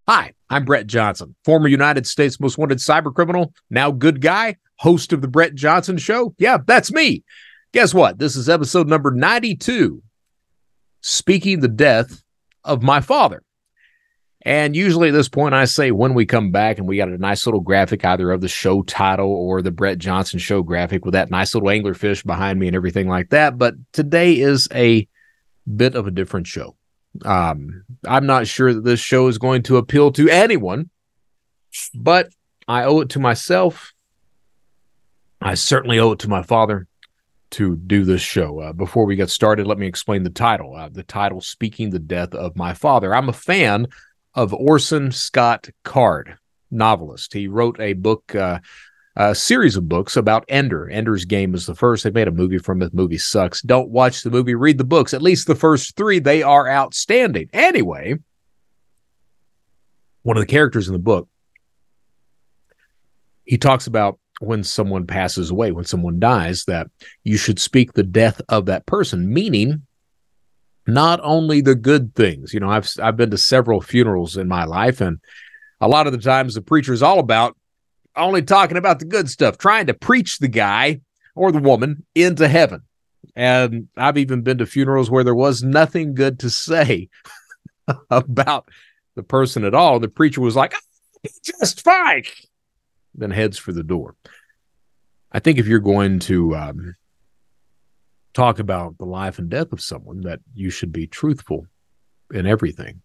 Hi, I'm Brett Johnson, former United States most wanted cybercriminal, now good guy, host of the Brett Johnson Show. Yeah, that's me. Guess what? This is episode number 92, Speaking the Death of My Father. And usually at this point, I say when we come back, and we got a nice little graphic either of the show title or the Brett Johnson Show graphic with that nice little anglerfish behind me and everything like that. But today is a bit of a different show. I'm not sure that this show is going to appeal to anyone, but I owe it to myself. I certainly owe it to my father to do this show. Before we get started, let me explain the title. The title, Speaking the Death of My Father. I'm a fan of Orson Scott Card, novelist. He wrote a book, a series of books about Ender. Ender's Game is the first. They made a movie from it. The movie sucks. Don't watch the movie. Read the books. At least the first three. They are outstanding. Anyway, one of the characters in the book, he talks about when someone passes away, when someone dies, that you should speak the death of that person, meaning not only the good things. You know, I've been to several funerals in my life, and a lot of the times the preacher is all about only talking about the good stuff, trying to preach the guy or the woman into heaven. And I've even been to funerals where there was nothing good to say about the person at all. The preacher was like, oh, just fine, then heads for the door. I think if you're going to talk about the life and death of someone, that you should be truthful in everything.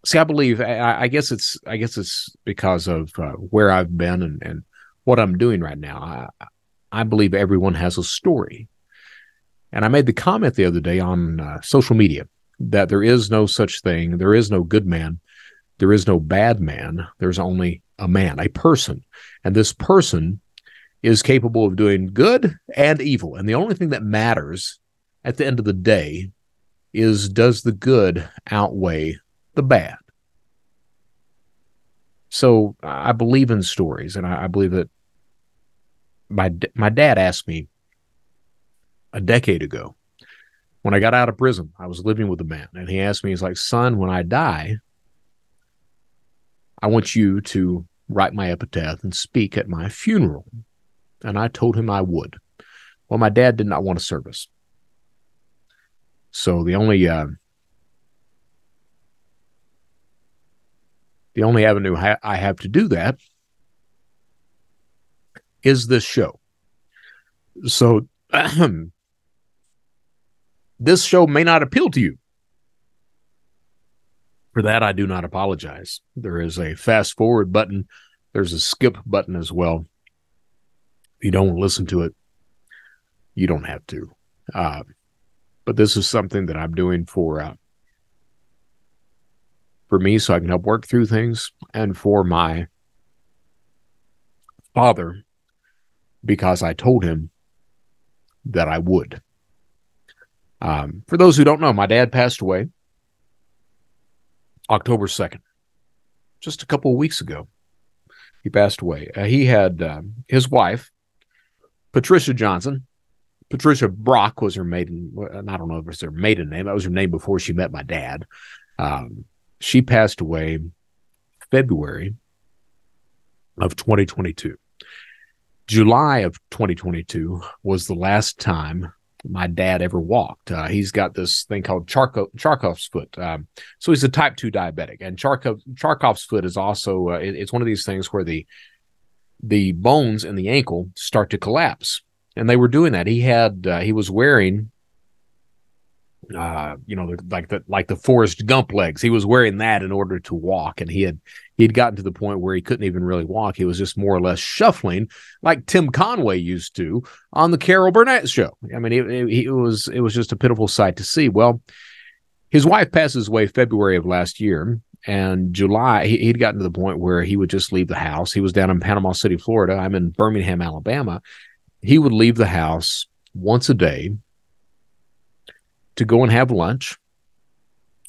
See, I believe, I guess it's because of where I've been and what I'm doing right now. I believe everyone has a story. And I made the comment the other day on social media that there is no such thing. There is no good man. There is no bad man. There's only a man, a person. And this person is capable of doing good and evil. And the only thing that matters at the end of the day is, does the good outweigh the bad? So I believe in stories, and I believe that my dad asked me a decade ago, when I got out of prison, I was living with a man, and he asked me, he's like, son, when I die, I want you to write my epitaph and speak at my funeral. And I told him I would. Well, my dad did not want a service. So the only avenue I have to do that is this show. So this show may not appeal to you. For that, I do not apologize. There is a fast forward button. There's a skip button as well. If you don't want to listen to it, you don't have to. But this is something that I'm doing for me, so I can help work through things, and for my father, because I told him that I would. For those who don't know, my dad passed away October 2nd, just a couple of weeks ago. He passed away. He had his wife, Patricia Johnson. Patricia Brock was her maiden. I don't know if it's her maiden name. That was her name before she met my dad. She passed away February of 2022. July of 2022 was the last time my dad ever walked. He's got this thing called Charcot's foot. So he's a type 2 diabetic. And Charcot's foot is also, it's one of these things where the bones in the ankle start to collapse. And they were doing that. He was wearing, like the Forrest Gump legs. He was wearing that in order to walk. And he'd gotten to the point where he couldn't even really walk. He was just more or less shuffling like Tim Conway used to on the Carol Burnett show. I mean, it was just a pitiful sight to see. Well, his wife passes away February of last year, and July, he'd gotten to the point where he would just leave the house. He was down in Panama City, Florida. I'm in Birmingham, Alabama. He would leave the house once a day to go and have lunch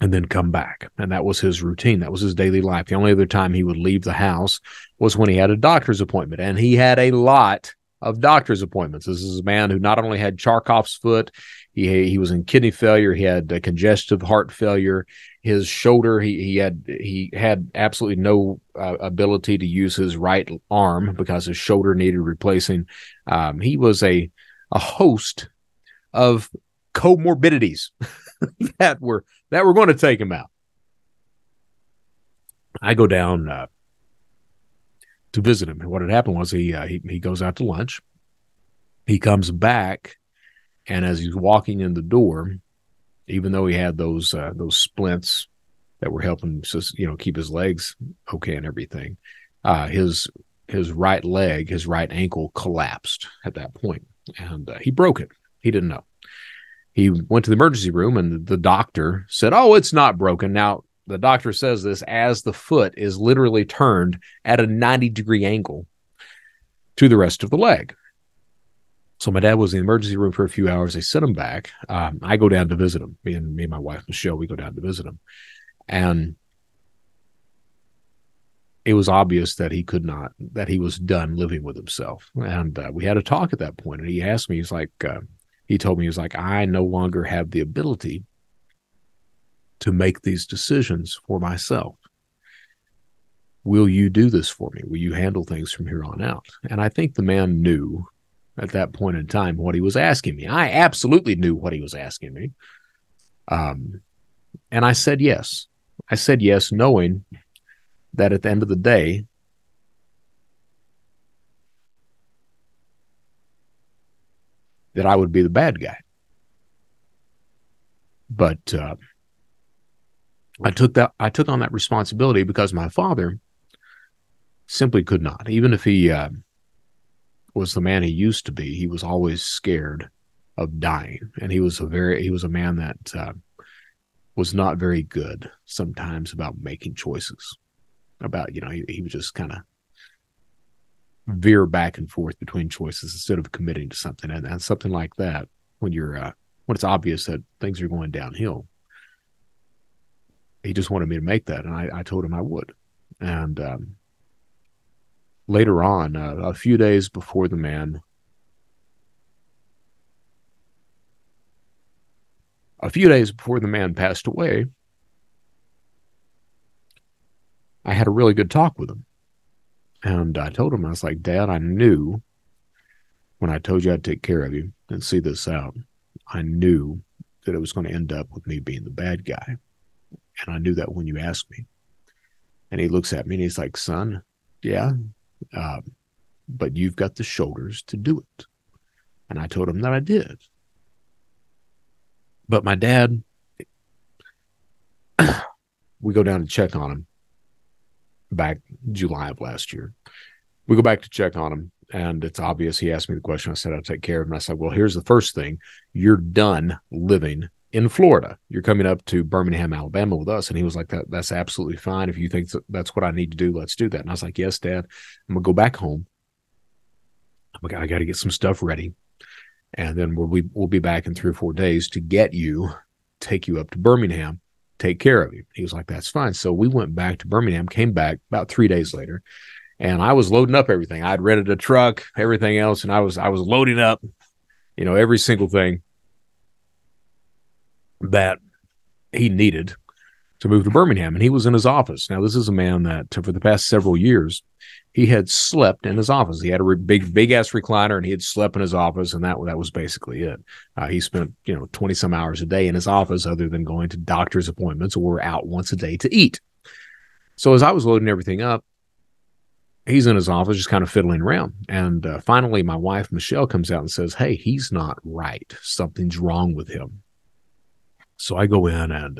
and then come back. And that was his routine. That was his daily life. The only other time he would leave the house was when he had a doctor's appointment. And he had a lot of doctor's appointments. This is a man who not only had Charcot's foot, He was in kidney failure. He had congestive heart failure. His shoulder, he had absolutely no ability to use his right arm because his shoulder needed replacing. He was a host of comorbidities that were going to take him out. I go down to visit him, and what had happened was he goes out to lunch. He comes back, and as he's walking in the door, even though he had those splints that were helping keep his legs okay and everything, his right leg, his right ankle collapsed at that point, and he broke it. He didn't know. He went to the emergency room, and the doctor said, "Oh, it's not broken." Now, the doctor says this as the foot is literally turned at a 90-degree angle to the rest of the leg. So my dad was in the emergency room for a few hours. They sent him back. I go down to visit him. Me and my wife, Michelle, we go down to visit him. And it was obvious that he was done living with himself. And we had a talk at that point. And he asked me, he told me, I no longer have the ability to make these decisions for myself. Will you do this for me? Will you handle things from here on out? And I think the man knew at that point in time what he was asking me. I absolutely knew what he was asking me. And I said yes. I said yes, knowing that at the end of the day, that I would be the bad guy. But I took on that responsibility because my father simply could not. Even if he was the man he used to be, he was always scared of dying. And he was a man that was not very good sometimes about making choices. He would just kind of veer back and forth between choices instead of committing to something. And something like that, when it's obvious that things are going downhill, he just wanted me to make that. And I told him I would. And later on, a few days before the man passed away, I had a really good talk with him. And I told him, I was like, Dad, I knew when I told you I'd take care of you and see this out, I knew that it was going to end up with me being the bad guy. And I knew that when you asked me. And he looks at me and he's like, son, yeah, but you've got the shoulders to do it. And I told him that I did. But my dad, we go down to check on him back July of last year. We go back to check on him, and it's obvious. He asked me the question. I said, I'll take care of him. And I said, well, here's the first thing. You're done living in Florida. You're coming up to Birmingham, Alabama with us. And he was like, that's absolutely fine. If you think that's what I need to do, let's do that. And I was like, yes, Dad, I'm going to go back home. I got to get some stuff ready. And then we'll be back in 3 or 4 days to take you up to Birmingham, take care of you. He was like, that's fine. So we went back to Birmingham, came back about 3 days later, and I was loading up everything. I'd rented a truck, everything else, and I was loading up, every single thing that he needed to move to Birmingham. And he was in his office. Now, this is a man that for the past several years, he had slept in his office. He had a big ass recliner, and he had slept in his office, and that was basically it. He spent 20 some hours a day in his office, other than going to doctor's appointments or out once a day to eat. So as I was loading everything up, he's in his office just kind of fiddling around. And finally, my wife Michelle comes out and says, "Hey, he's not right. Something's wrong with him." So I go in, and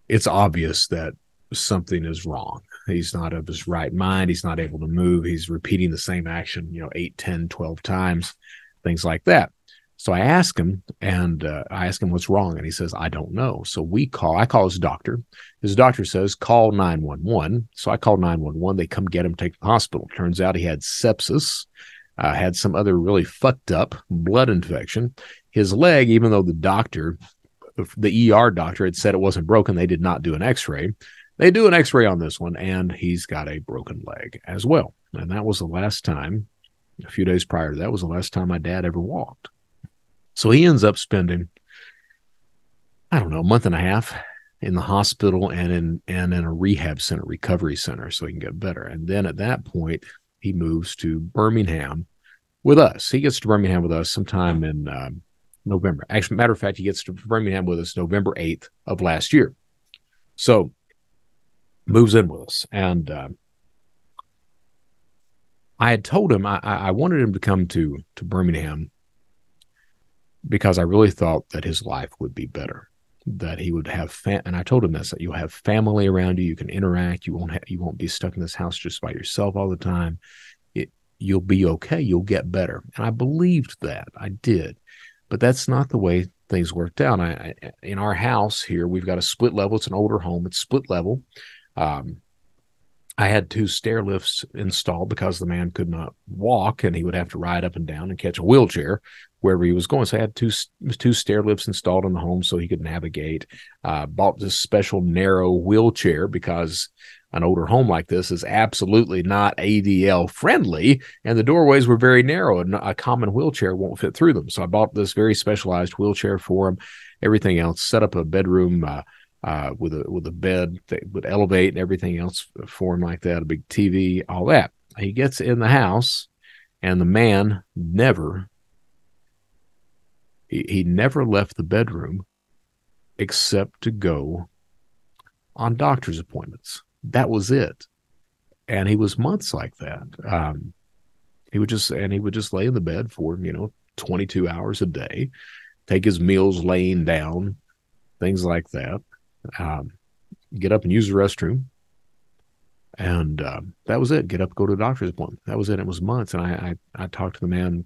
it's obvious that something is wrong. He's not of his right mind. He's not able to move. He's repeating the same action, 8, 10, 12 times, things like that. So I ask him, what's wrong. And he says, I don't know. So I call his doctor. His doctor says, call 911. So I call 911. They come get him, take him to the hospital. Turns out he had sepsis, had some other really fucked up blood infection. His leg, even though the ER doctor had said it wasn't broken, they did not do an x-ray. They do an x-ray on this one, and he's got a broken leg as well. And that was the last time, a few days prior to that, was the last time my dad ever walked. So he ends up spending, I don't know, a month and a half in the hospital and in a rehab center, recovery center, so he can get better. And then at that point, he moves to Birmingham with us. He gets to Birmingham with us sometime in November. Actually, matter of fact, he gets to Birmingham with us November 8th of last year. So moves in with us. And I had told him I wanted him to come to Birmingham because I really thought that his life would be better, that he would have and I told him this, that you'll have family around you, you can interact, you won't be stuck in this house just by yourself all the time. You'll be okay, you'll get better. And I believed that. I did. But that's not the way things worked out. In our house here, we've got a split level. It's an older home. It's split level. I had 2 stair lifts installed because the man could not walk and he would have to ride up and down and catch a wheelchair wherever he was going. So I had two stair lifts installed in the home so he could navigate. Bought this special narrow wheelchair because an older home like this is absolutely not ADL friendly, and the doorways were very narrow and a common wheelchair won't fit through them. So I bought this very specialized wheelchair for him. Everything else, set up a bedroom with a bed that would elevate and everything else for him like that, a big TV, all that. He gets in the house, and the man never left the bedroom except to go on doctor's appointments. That was it. And he was months like that. He would just lay in the bed for, 22 hours a day, take his meals laying down, things like that. Get up and use the restroom. And that was it. Get up, go to the doctor's appointment. That was it. It was months. And I talked to the man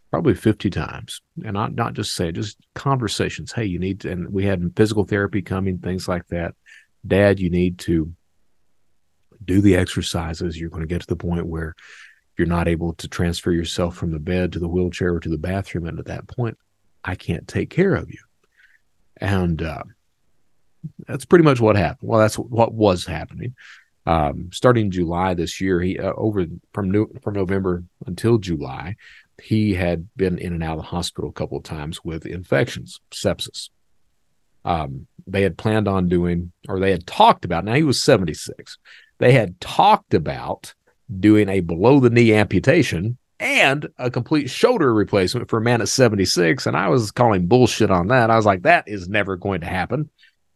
probably 50 times. And not just say, just conversations. Hey, you need to, and we had physical therapy coming, things like that. Dad, you need to do the exercises. You're going to get to the point where you're not able to transfer yourself from the bed to the wheelchair or to the bathroom. And at that point, I can't take care of you. And that's pretty much what happened. Well, that's what was happening. Starting July this year, he from November until July, he had been in and out of the hospital a couple of times with infections, sepsis. They had planned on doing, or they had talked about, now he was 76. They had talked about doing a below-the-knee amputation and a complete shoulder replacement for a man at 76, and I was calling bullshit on that. I was like, that is never going to happen.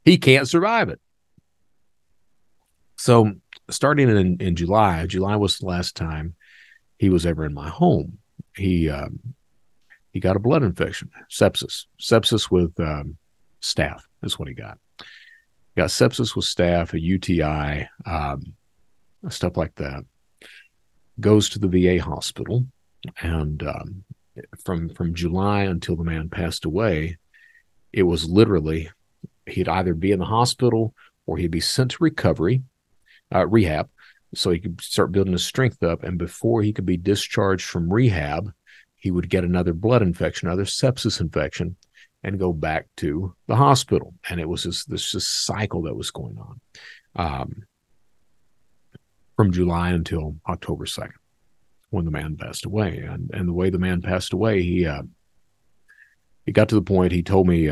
He can't survive it. So starting in July was the last time he was ever in my home. He got a blood infection, sepsis with staph is what he got. He got sepsis with staph, a UTI, stuff like that. Goes to the VA hospital, and from July until the man passed away, it was literally he'd either be in the hospital or he'd be sent to rehab, so he could start building his strength up. And before he could be discharged from rehab, he would get another blood infection, another sepsis infection, and go back to the hospital. And it was this cycle that was going on from July until October 2nd, when the man passed away. And the way the man passed away, he got to the point, he told me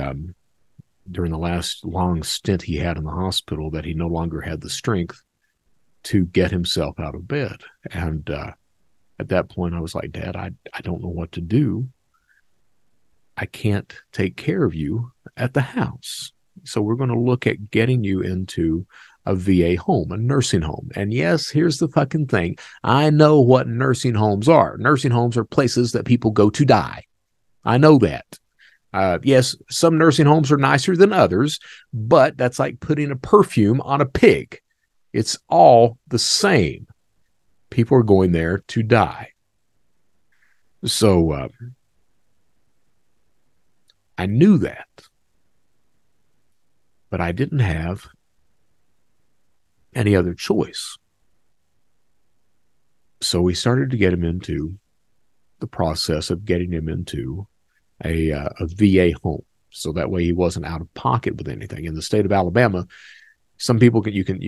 during the last long stint he had in the hospital that he no longer had the strength to get himself out of bed. And at that point, I was like, Dad, I don't know what to do. I can't take care of you at the house. So we're going to look at getting you into a VA home, a nursing home. And yes, here's the fucking thing. I know what nursing homes are. Nursing homes are places that people go to die. I know that. Yes, some nursing homes are nicer than others, but that's like putting a perfume on a pig. It's all the same. People are going there to die. So I knew that, but I didn't have any other choice. So we started to get him into the process of getting him into a VA home, so that way he wasn't out of pocket with anything. In the state of Alabama, some people you can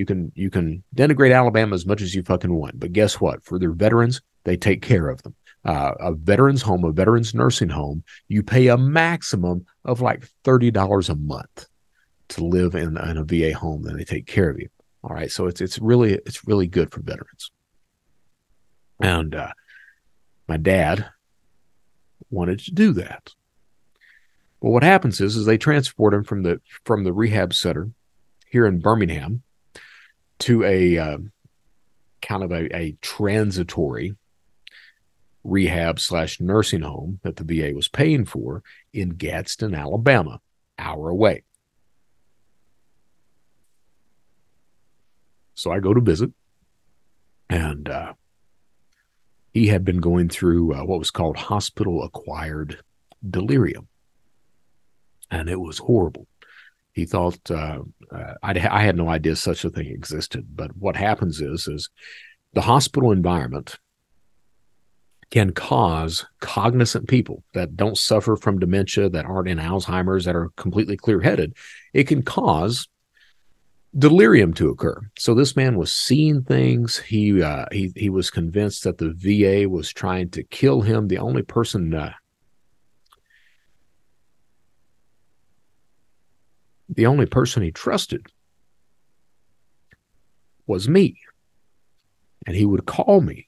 denigrate Alabama as much as you fucking want, but guess what? For their veterans, they take care of them. a veterans home, a veterans nursing home, you pay a maximum of like $30 a month to live in a VA home, and they take care of you. All right, so it's really good for veterans. And my dad wanted to do that. Well, what happens is they transport him from the rehab center here in Birmingham to a kind of a transitory rehab / nursing home that the VA was paying for in Gadsden, Alabama, hour away. So I go to visit, and he had been going through what was called hospital-acquired delirium, and it was horrible. He thought I had no idea such a thing existed, but what happens is the hospital environment can cause cognizant people that don't suffer from dementia, that aren't in Alzheimer's, that are completely clear-headed. It can cause delirium to occur. So this man was seeing things. He was convinced that the VA was trying to kill him. The only person he trusted was me. And he would call me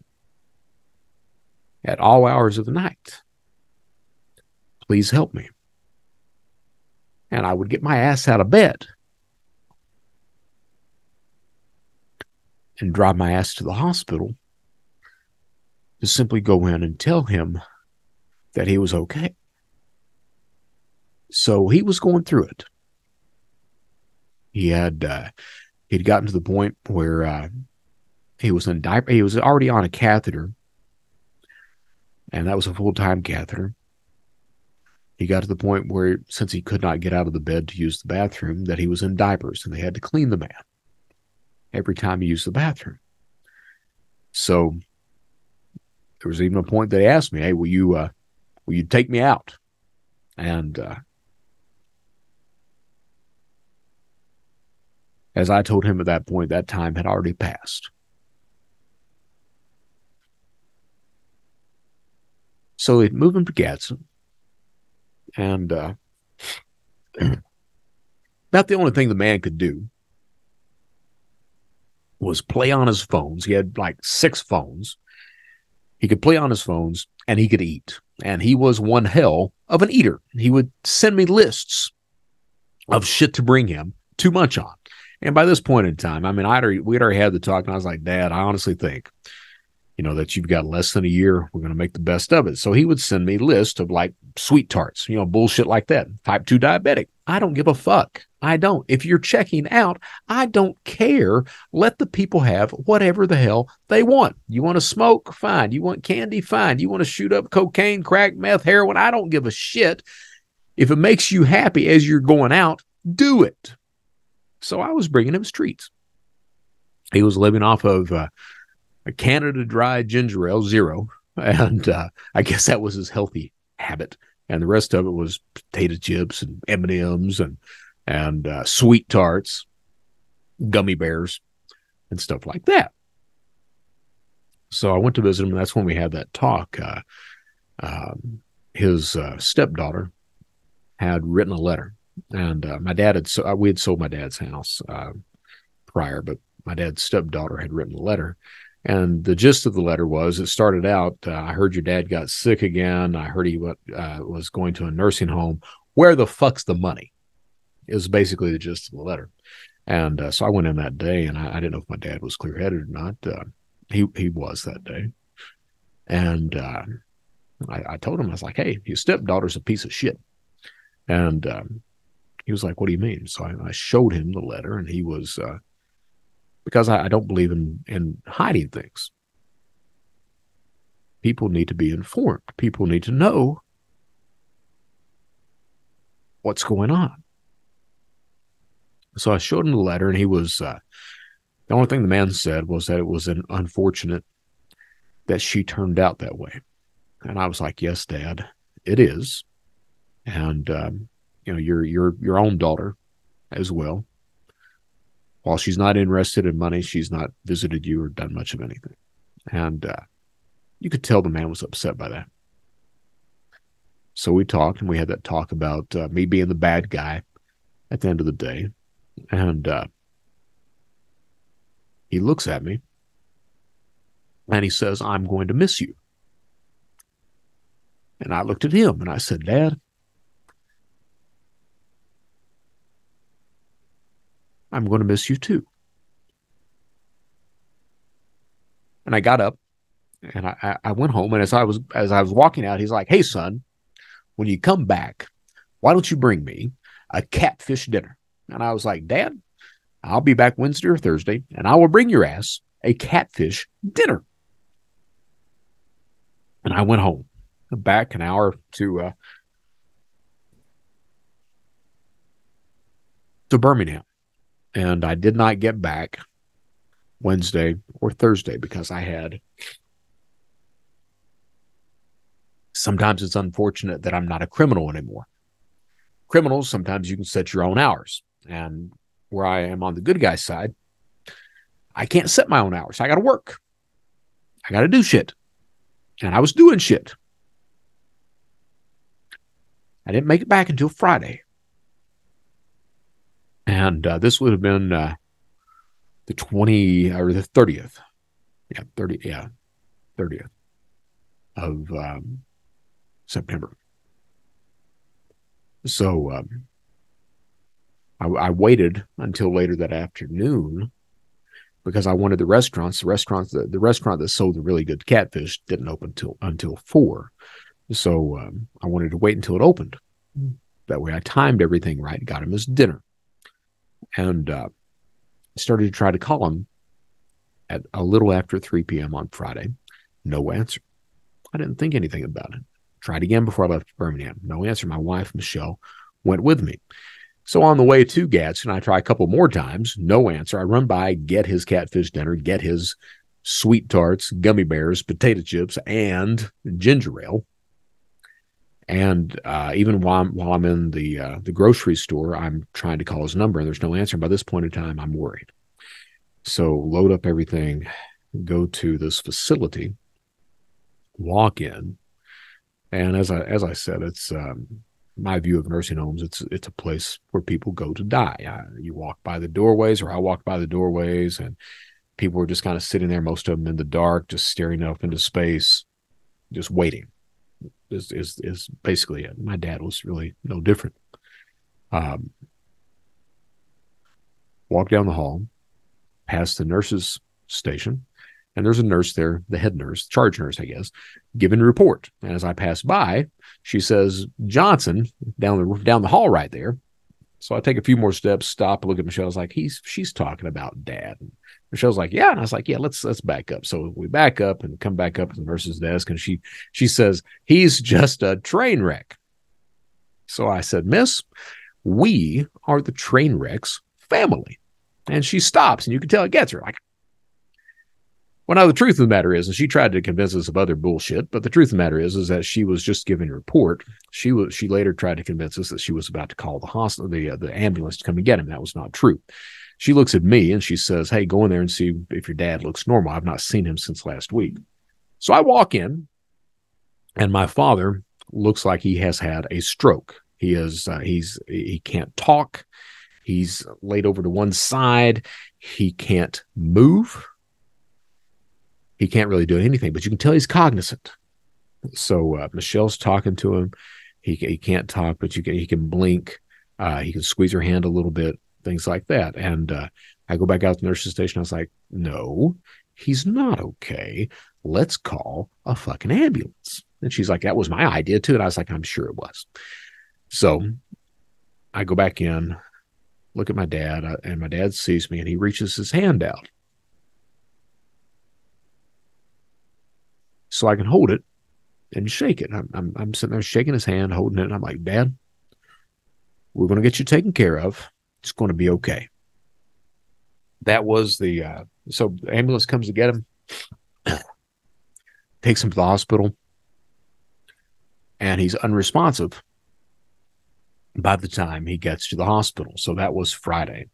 at all hours of the night. Please help me. And I would get my ass out of bed and drive my ass to the hospital to simply go in and tell him that he was okay. So he was going through it. He'd gotten to the point where he was in diaper. He was already on a catheter, and that was a full-time catheter. He got to the point where, since he could not get out of the bed to use the bathroom, that he was in diapers, and they had to clean the man every time he used the bathroom. So there was even a point they asked me, "Hey, will you take me out?" And as I told him at that point, that time had already passed. So they'd move him to Gadsden, and about the only thing the man could do was play on his phones. He had like 6 phones. He could play on his phones, and he could eat. And he was one hell of an eater. He would send me lists of shit to bring him too much on. And by this point in time, I mean, we'd already had the talk, and I was like, "Dad, I honestly think, that you've got less than a year. We're going to make the best of it." So he would send me lists of like sweet tarts, bullshit like that. Type 2 diabetic. I don't give a fuck. I don't. If you're checking out, I don't care. Let the people have whatever the hell they want. You want to smoke? Fine. You want candy? Fine. You want to shoot up cocaine, crack, meth, heroin? I don't give a shit. If it makes you happy as you're going out, do it. So I was bringing him treats. He was living off of a Canada Dry Ginger Ale Zero, and I guess that was his healthy habit. And the rest of it was potato chips and M&Ms and sweet tarts, gummy bears, and stuff like that. So I went to visit him, and that's when we had that talk. His stepdaughter had written a letter, and we had sold my dad's house prior, but my dad's stepdaughter had written a letter. And the gist of the letter was, it started out, "I heard your dad got sick again. I heard he was going to a nursing home. Where the fuck's the money?" It was basically the gist of the letter. And so I went in that day, and I didn't know if my dad was clear-headed or not. He was that day. And I told him, I was like, "Hey, your stepdaughter's a piece of shit." And he was like, "What do you mean?" So I showed him the letter, and he was... because I don't believe in hiding things. People need to be informed. People need to know what's going on. So I showed him the letter, and he was, the only thing the man said was that it was unfortunate that she turned out that way. And I was like, "Yes, Dad, it is. And, your own daughter as well. While she's not interested in money, she's not visited you or done much of anything." And You could tell the man was upset by that. So we talked, and we had that talk about me being the bad guy at the end of the day. And he looks at me, and he says, "I'm going to miss you." And I looked at him, and I said, "Dad, I'm going to miss you too." And I got up, and I went home. And as I was walking out, he's like, "Hey, son, when you come back, why don't you bring me a catfish dinner?" And I was like, "Dad, I'll be back Wednesday or Thursday, and I will bring your ass a catfish dinner." And I went home, back an hour to Birmingham. And I did not get back Wednesday or Thursday because I had. Sometimes it's unfortunate that I'm not a criminal anymore. Criminals, sometimes you can set your own hours. And where I am on the good guy side, I can't set my own hours. I got to work. I got to do shit. And I was doing shit. I didn't make it back until Friday. And this would have been the 20th or the 30th. Yeah, 30th of September. So I waited until later that afternoon because I wanted the restaurant that sold the really good catfish didn't open until 4. So I wanted to wait until it opened. That way I timed everything right, got him his dinner. And started to try to call him at a little after 3 p.m. on Friday. No answer. I didn't think anything about it. Tried again before I left Birmingham. No answer. My wife, Michelle, went with me. So on the way to Gadsden, I try a couple more times. No answer. I run by, get his catfish dinner, get his sweet tarts, gummy bears, potato chips, and ginger ale. And even while I'm in the grocery store, I'm trying to call his number, and there's no answer. And by this point in time, I'm worried. So load up everything, go to this facility, walk in, and as I said, it's my view of nursing homes. It's a place where people go to die. You walk by the doorways, or I walk by the doorways, and people were just kind of sitting there, most of them in the dark, just staring up into space, just waiting. Is basically it. My dad was really no different. Walk down the hall, past the nurse's station, and there's a nurse there, the head nurse, charge nurse, I guess, giving a report. And as I pass by, she says, "Johnson," down the hall right there. So I take a few more steps, stop, look at Michelle. I was like, she's talking about Dad. And Michelle's like, "Yeah." And I was like, "Yeah, let's back up." So we back up and come back up to the nurse's desk, and she says, "He's just a train wreck." So I said, "Miss, we are the train wreck's family." And she stops, and you can tell it gets her. Like, well, now the truth of the matter is, and she tried to convince us of other bullshit, but the truth of the matter is that she was just giving a report. She later tried to convince us that she was about to call the hospital, the ambulance to come and get him. That was not true. She looks at me and she says, "Hey, go in there and see if your dad looks normal. I've not seen him since last week." So I walk in, and my father looks like he has had a stroke. He can't talk. He's laid over to one side. He can't move. He can't really do anything, but you can tell he's cognizant. So Michelle's talking to him. He can't talk, but he can blink. He can squeeze her hand a little bit, things like that. And I go back out to the nurse's station. I was like, "No, he's not okay. Let's call a fucking ambulance." And she's like, "That was my idea too." And I was like, "I'm sure it was." So I go back in, look at my dad, and my dad sees me, and he reaches his hand out so I can hold it and shake it. I'm sitting there shaking his hand, holding it, and I'm like, "Dad, we're going to get you taken care of. It's going to be okay." That was so the ambulance comes to get him, takes him to the hospital, and he's unresponsive by the time he gets to the hospital. So that was Friday.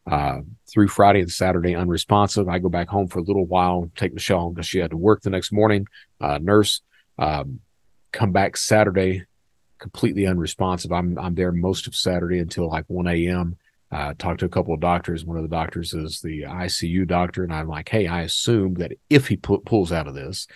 Through Friday and Saturday, unresponsive. I go back home for a little while, take Michelle home because she had to work the next morning, nurse. Come back Saturday, completely unresponsive. I'm there most of Saturday until like 1 a.m. Talked to a couple of doctors. One of the doctors is the ICU doctor, and I'm like, hey, I assume that if he pulls out of this,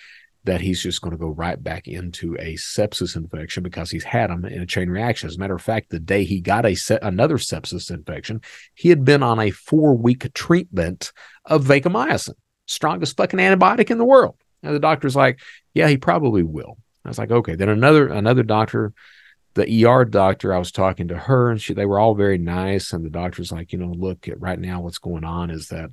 that he's just going to go right back into a sepsis infection because he's had them in a chain reaction. As a matter of fact, the day he got another sepsis infection, he had been on a 4-week treatment of vancomycin, strongest fucking antibiotic in the world. And the doctor's like, yeah, he probably will. I was like, okay. Then another doctor, the ER doctor, I was talking to her, and they were all very nice. And the doctor's like, look, right now what's going on is that,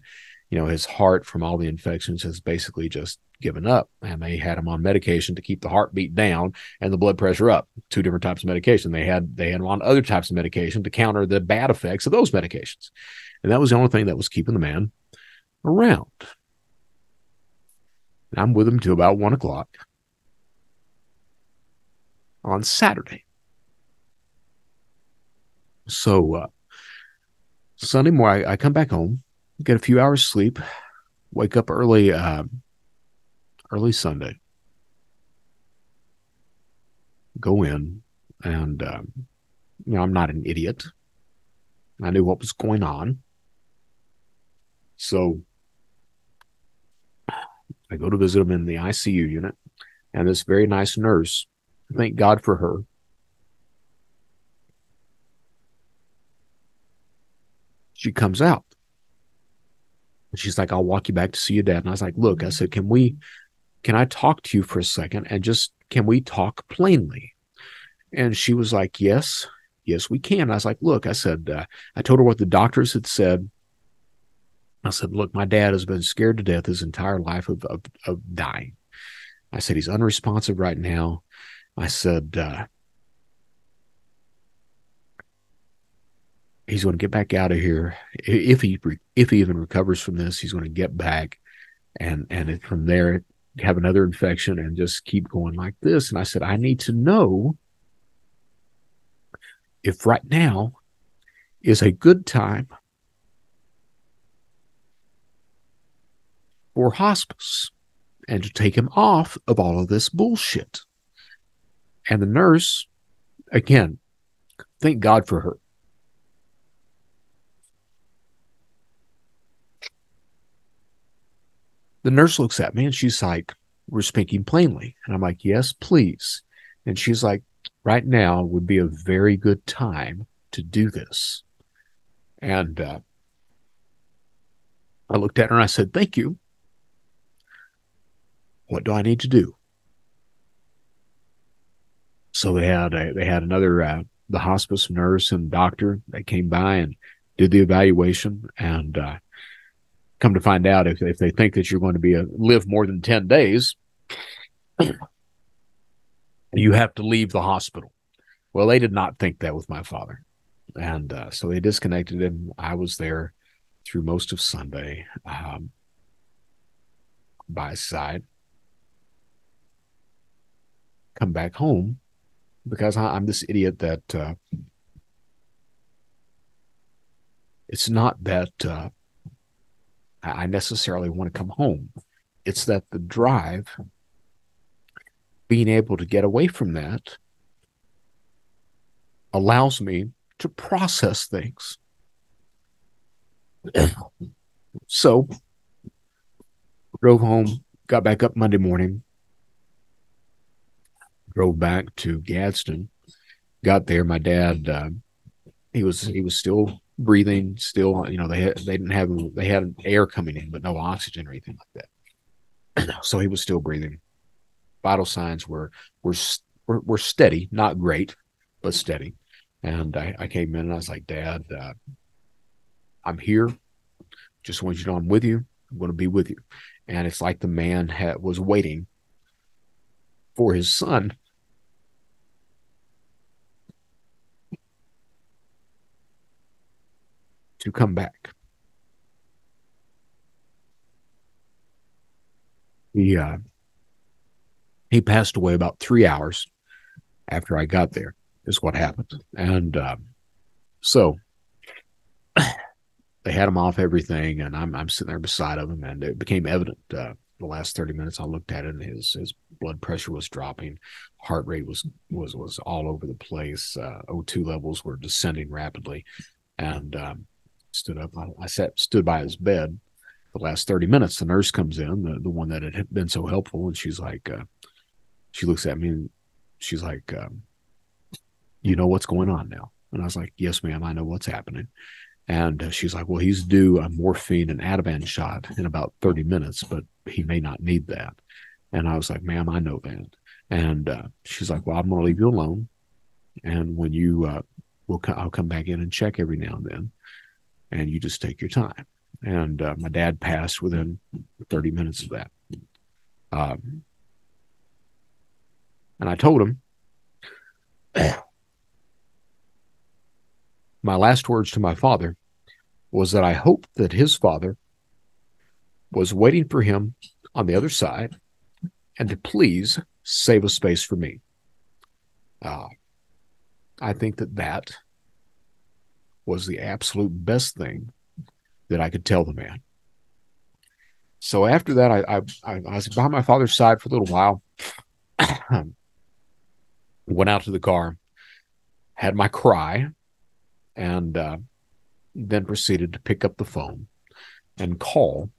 his heart from all the infections has basically just given up. And they had him on medication to keep the heartbeat down and the blood pressure up. 2 different types of medication. They had him on other types of medication to counter the bad effects of those medications. And that was the only thing that was keeping the man around. And I'm with him till about 1 o'clock on Saturday. So Sunday morning, I come back home, get a few hours sleep, wake up early Sunday, go in, and I'm not an idiot. I knew what was going on. So I go to visit him in the ICU unit, and this very nice nurse, thank God for her, she comes out. She's like, I'll walk you back to see your dad. And I was like, look, I said, can I talk to you for a second? And can we talk plainly? And she was like, yes, we can. I was like, look, I said, I told her what the doctors had said. I said, look, my dad has been scared to death his entire life of dying. I said, he's unresponsive right now. I said, he's going to get back out of here. If he even recovers from this, he's going to get back, and from there have another infection and just keep going like this. And I said, I need to know if right now is a good time for hospice and to take him off of all of this bullshit. And the nurse, again, thank God for her. The nurse looks at me and she's like, we're speaking plainly. And I'm like, yes, please. And she's like, right now would be a very good time to do this. And I looked at her and I said, thank you. What do I need to do? So they had another, the hospice nurse and doctor that came by and did the evaluation, and come to find out, if they think that you're going to live more than 10 days, you have to leave the hospital. Well, they did not think that with my father. And so they disconnected him. I was there through most of Sunday by his side. Come back home because I'm this idiot that it's not that I necessarily want to come home. It's that the drive, being able to get away from that, allows me to process things. So, drove home, got back up Monday morning, drove back to Gadsden, got there. My dad, he was still breathing, still, they had air coming in, but no oxygen or anything like that. So he was still breathing. Vital signs were steady, not great, but steady. And I came in and I was like, Dad, I'm here. Just want you to know I'm with you. I'm going to be with you. And it's like the man was waiting for his son to come back. He passed away about 3 hours after I got there, is what happened. And so they had him off everything, and I'm sitting there beside him, and it became evident the last 30 minutes. I looked at it, and his blood pressure was dropping, heart rate was all over the place, O2 levels were descending rapidly, and stood up. I stood by his bed the last 30 minutes. The nurse comes in, the one that had been so helpful, and she's like, she looks at me, and she's like, you know what's going on now? And I was like, yes, ma'am, I know what's happening. And she's like, well, he's due a morphine and Ativan shot in about 30 minutes, but he may not need that. And I was like, ma'am, I know that. And she's like, well, I'm going to leave you alone. And when you, I'll come back in and check every now and then. And you just take your time. And my dad passed within 30 minutes of that. And I told him, my last words to my father was that I hoped that his father was waiting for him on the other side and to please save a space for me. I think that was the absolute best thing that I could tell the man. So after that, I was by my father's side for a little while, went out to the car, had my cry, and then proceeded to pick up the phone and call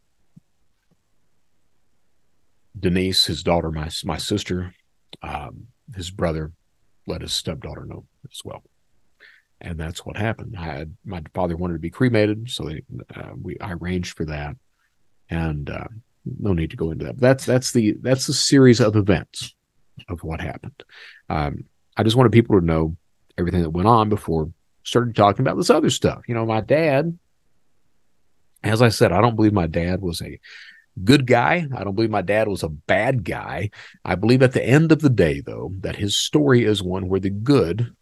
Denise, his daughter, my sister, his brother, let his stepdaughter know as well. And that's what happened. My father wanted to be cremated, so I arranged for that, and no need to go into that. But that's the series of events of what happened. I just wanted people to know everything that went on before started talking about this other stuff. You know, my dad, as I said, I don't believe my dad was a good guy. I don't believe my dad was a bad guy. I believe at the end of the day, though, that his story is one where the good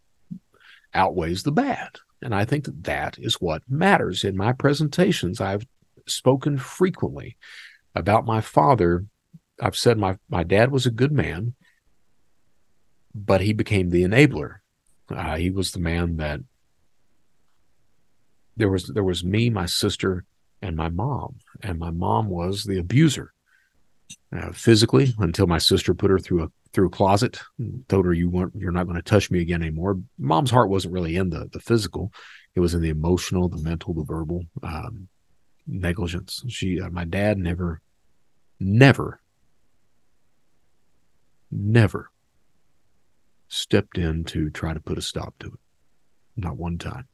outweighs the bad. And I think that is what matters. In my presentations, I've spoken frequently about my father. I've said my dad was a good man, but he became the enabler. He was the man that there was me, my sister, and my mom was the abuser, physically, until my sister put her through a closet and told her you're not going to touch me again anymore. Mom's heart wasn't really in the physical; it was in the emotional, the mental, the verbal negligence. My dad never stepped in to try to put a stop to it. Not one time.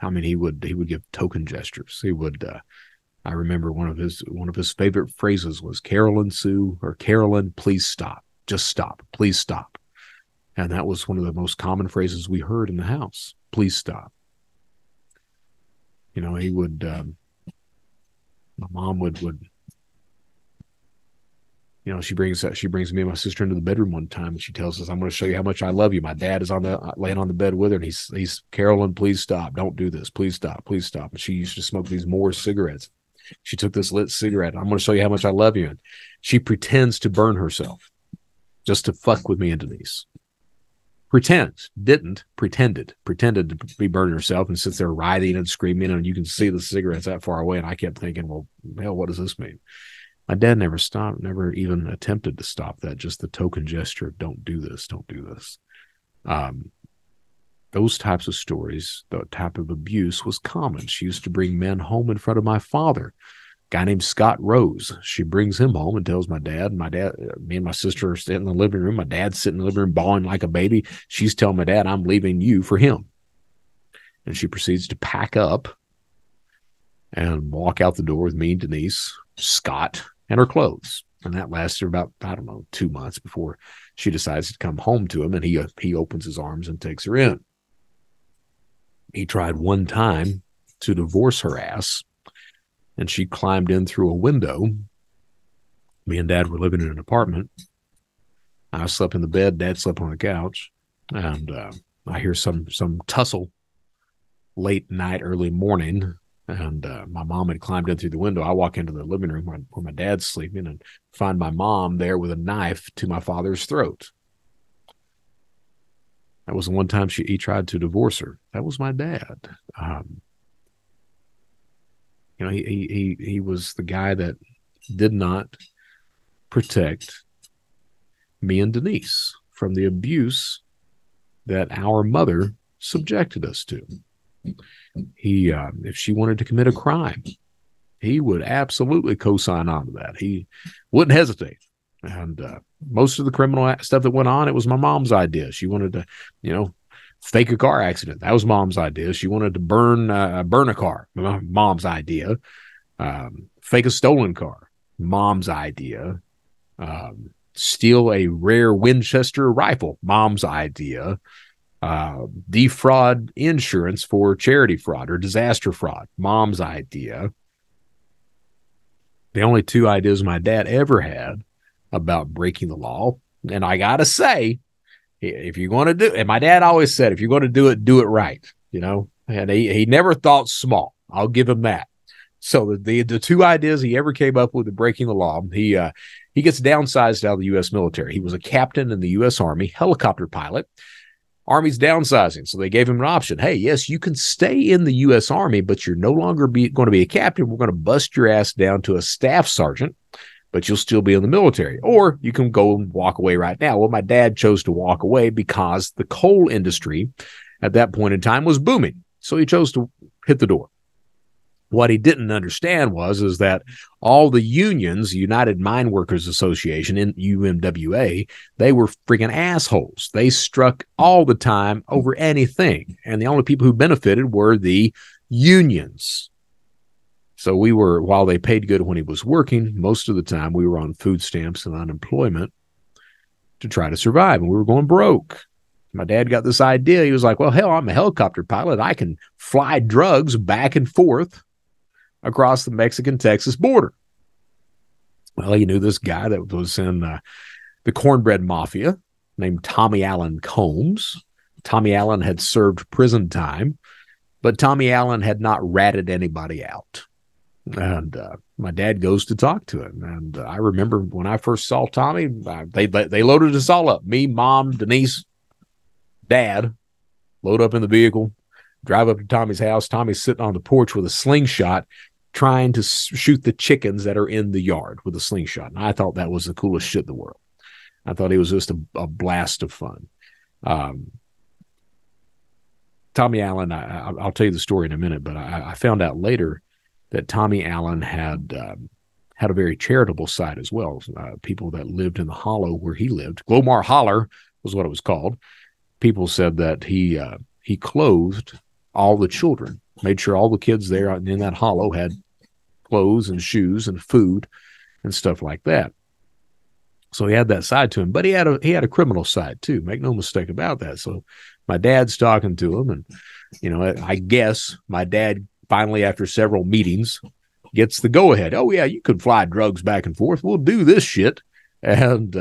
I mean, he would give token gestures. He would. I remember one of his favorite phrases was "Carolyn Sue" or "Carolyn, please stop. Just stop. Please stop." And that was one of the most common phrases we heard in the house. Please stop. You know, he would. My mom would. You know, she brings me and my sister into the bedroom one time, and she tells us, "I'm going to show you how much I love you." My dad is laying on the bed with her, and he's Carolyn, please stop, don't do this, please stop, please stop. And she used to smoke these Moore cigarettes. She took this lit cigarette. "I'm going to show you how much I love you," and she pretends to burn herself just to fuck with me and Denise. Pretended to be burning herself, and sits there writhing and screaming, and you can see the cigarettes that far away. And I kept thinking, well, hell, what does this mean? My dad never stopped, never even attempted to stop that, just the token gesture of don't do this, don't do this. Those types of stories, the type of abuse was common. She used to bring men home in front of my father, a guy named Scott Rose. She brings him home and tells my dad, me and my sister are sitting in the living room. My dad's sitting in the living room bawling like a baby. She's telling my dad, "I'm leaving you for him." And she proceeds to pack up and walk out the door with me, Denise, Scott, and her clothes. And that lasted about, 2 months before she decides to come home to him, and he opens his arms and takes her in. He tried one time to divorce her ass, and she climbed in through a window. Me and Dad were living in an apartment. I slept in the bed, Dad slept on the couch, and I hear some tussle late night, early morning. And my mom had climbed in through the window. I walk into the living room where my dad's sleeping and find my mom there with a knife to my father's throat. That was the one time he tried to divorce her. That was my dad. he was the guy that did not protect me and Denise from the abuse that our mother subjected us to. He, if she wanted to commit a crime, he would absolutely co-sign on to that. He wouldn't hesitate. And most of the criminal stuff that went on, it was my mom's idea. She wanted to, fake a car accident. That was mom's idea. She wanted to burn a car. Mom's idea. Fake a stolen car. Mom's idea. Steal a rare Winchester rifle. Mom's idea. Defraud insurance for charity fraud or disaster fraud. Mom's idea. The only two ideas my dad ever had about breaking the law, and I gotta say, if you're going to do, and my dad always said, if you're going to do it right, and he never thought small. I'll give him that. So the two ideas he ever came up with breaking the law, he gets downsized out of the U.S. military. He was a captain in the U.S. Army, helicopter pilot. Army's downsizing, so they gave him an option. Hey, yes, you can stay in the U.S. Army, but you're no longer going to be a captain. We're going to bust your ass down to a staff sergeant, but you'll still be in the military. Or you can go and walk away right now. Well, my dad chose to walk away because the coal industry at that point in time was booming. So he chose to hit the door. What he didn't understand is that all the unions, United Mine Workers Association in UMWA, they were freaking assholes. They struck all the time over anything. And the only people who benefited were the unions. So we were, while they paid good when he was working, most of the time we were on food stamps and unemployment to try to survive. And we were going broke. My dad got this idea. He was like, well, hell, I'm a helicopter pilot. I can fly drugs back and forth across the Mexican-Texas border. Well, he knew this guy that was in the cornbread mafia named Tommy Allen Combs. Tommy Allen had served prison time, but Tommy Allen had not ratted anybody out. And my dad goes to talk to him. And I remember when I first saw Tommy, they loaded us all up. Me, Mom, Denise, Dad, load up in the vehicle, drive up to Tommy's house. Tommy's sitting on the porch with a slingshot, trying to shoot the chickens that are in the yard with a slingshot. And I thought that was the coolest shit in the world. I thought he was just a blast of fun. Tommy Allen, I'll tell you the story in a minute, but I found out later that Tommy Allen had a very charitable side as well. People that lived in the hollow where he lived, Glomar Holler was what it was called. People said that he clothed all the children, made sure all the kids there in that hollow had clothes and shoes and food and stuff like that. So he had that side to him, but he had a criminal side too. Make no mistake about that. So my dad's talking to him, and I guess my dad finally, after several meetings, gets the go ahead. Oh yeah, you could fly drugs back and forth. We'll do this shit, and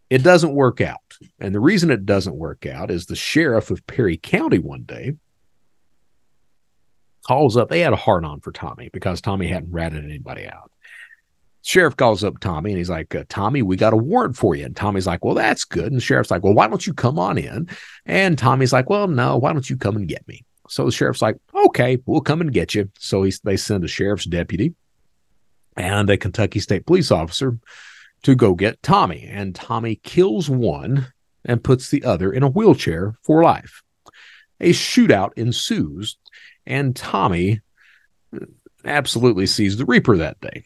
it doesn't work out. And the reason it doesn't work out is the sheriff of Perry County one day calls up. They had a hard on for Tommy because Tommy hadn't ratted anybody out. Sheriff calls up Tommy and he's like, Tommy, we got a warrant for you. And Tommy's like, well, that's good. And the sheriff's like, well, why don't you come on in? And Tommy's like, well, no, why don't you come and get me? So the sheriff's like, okay, we'll come and get you. So they send a sheriff's deputy and a Kentucky State police officer to go get Tommy. And Tommy kills one and puts the other in a wheelchair for life. A shootout ensues, and Tommy absolutely sees the Reaper that day.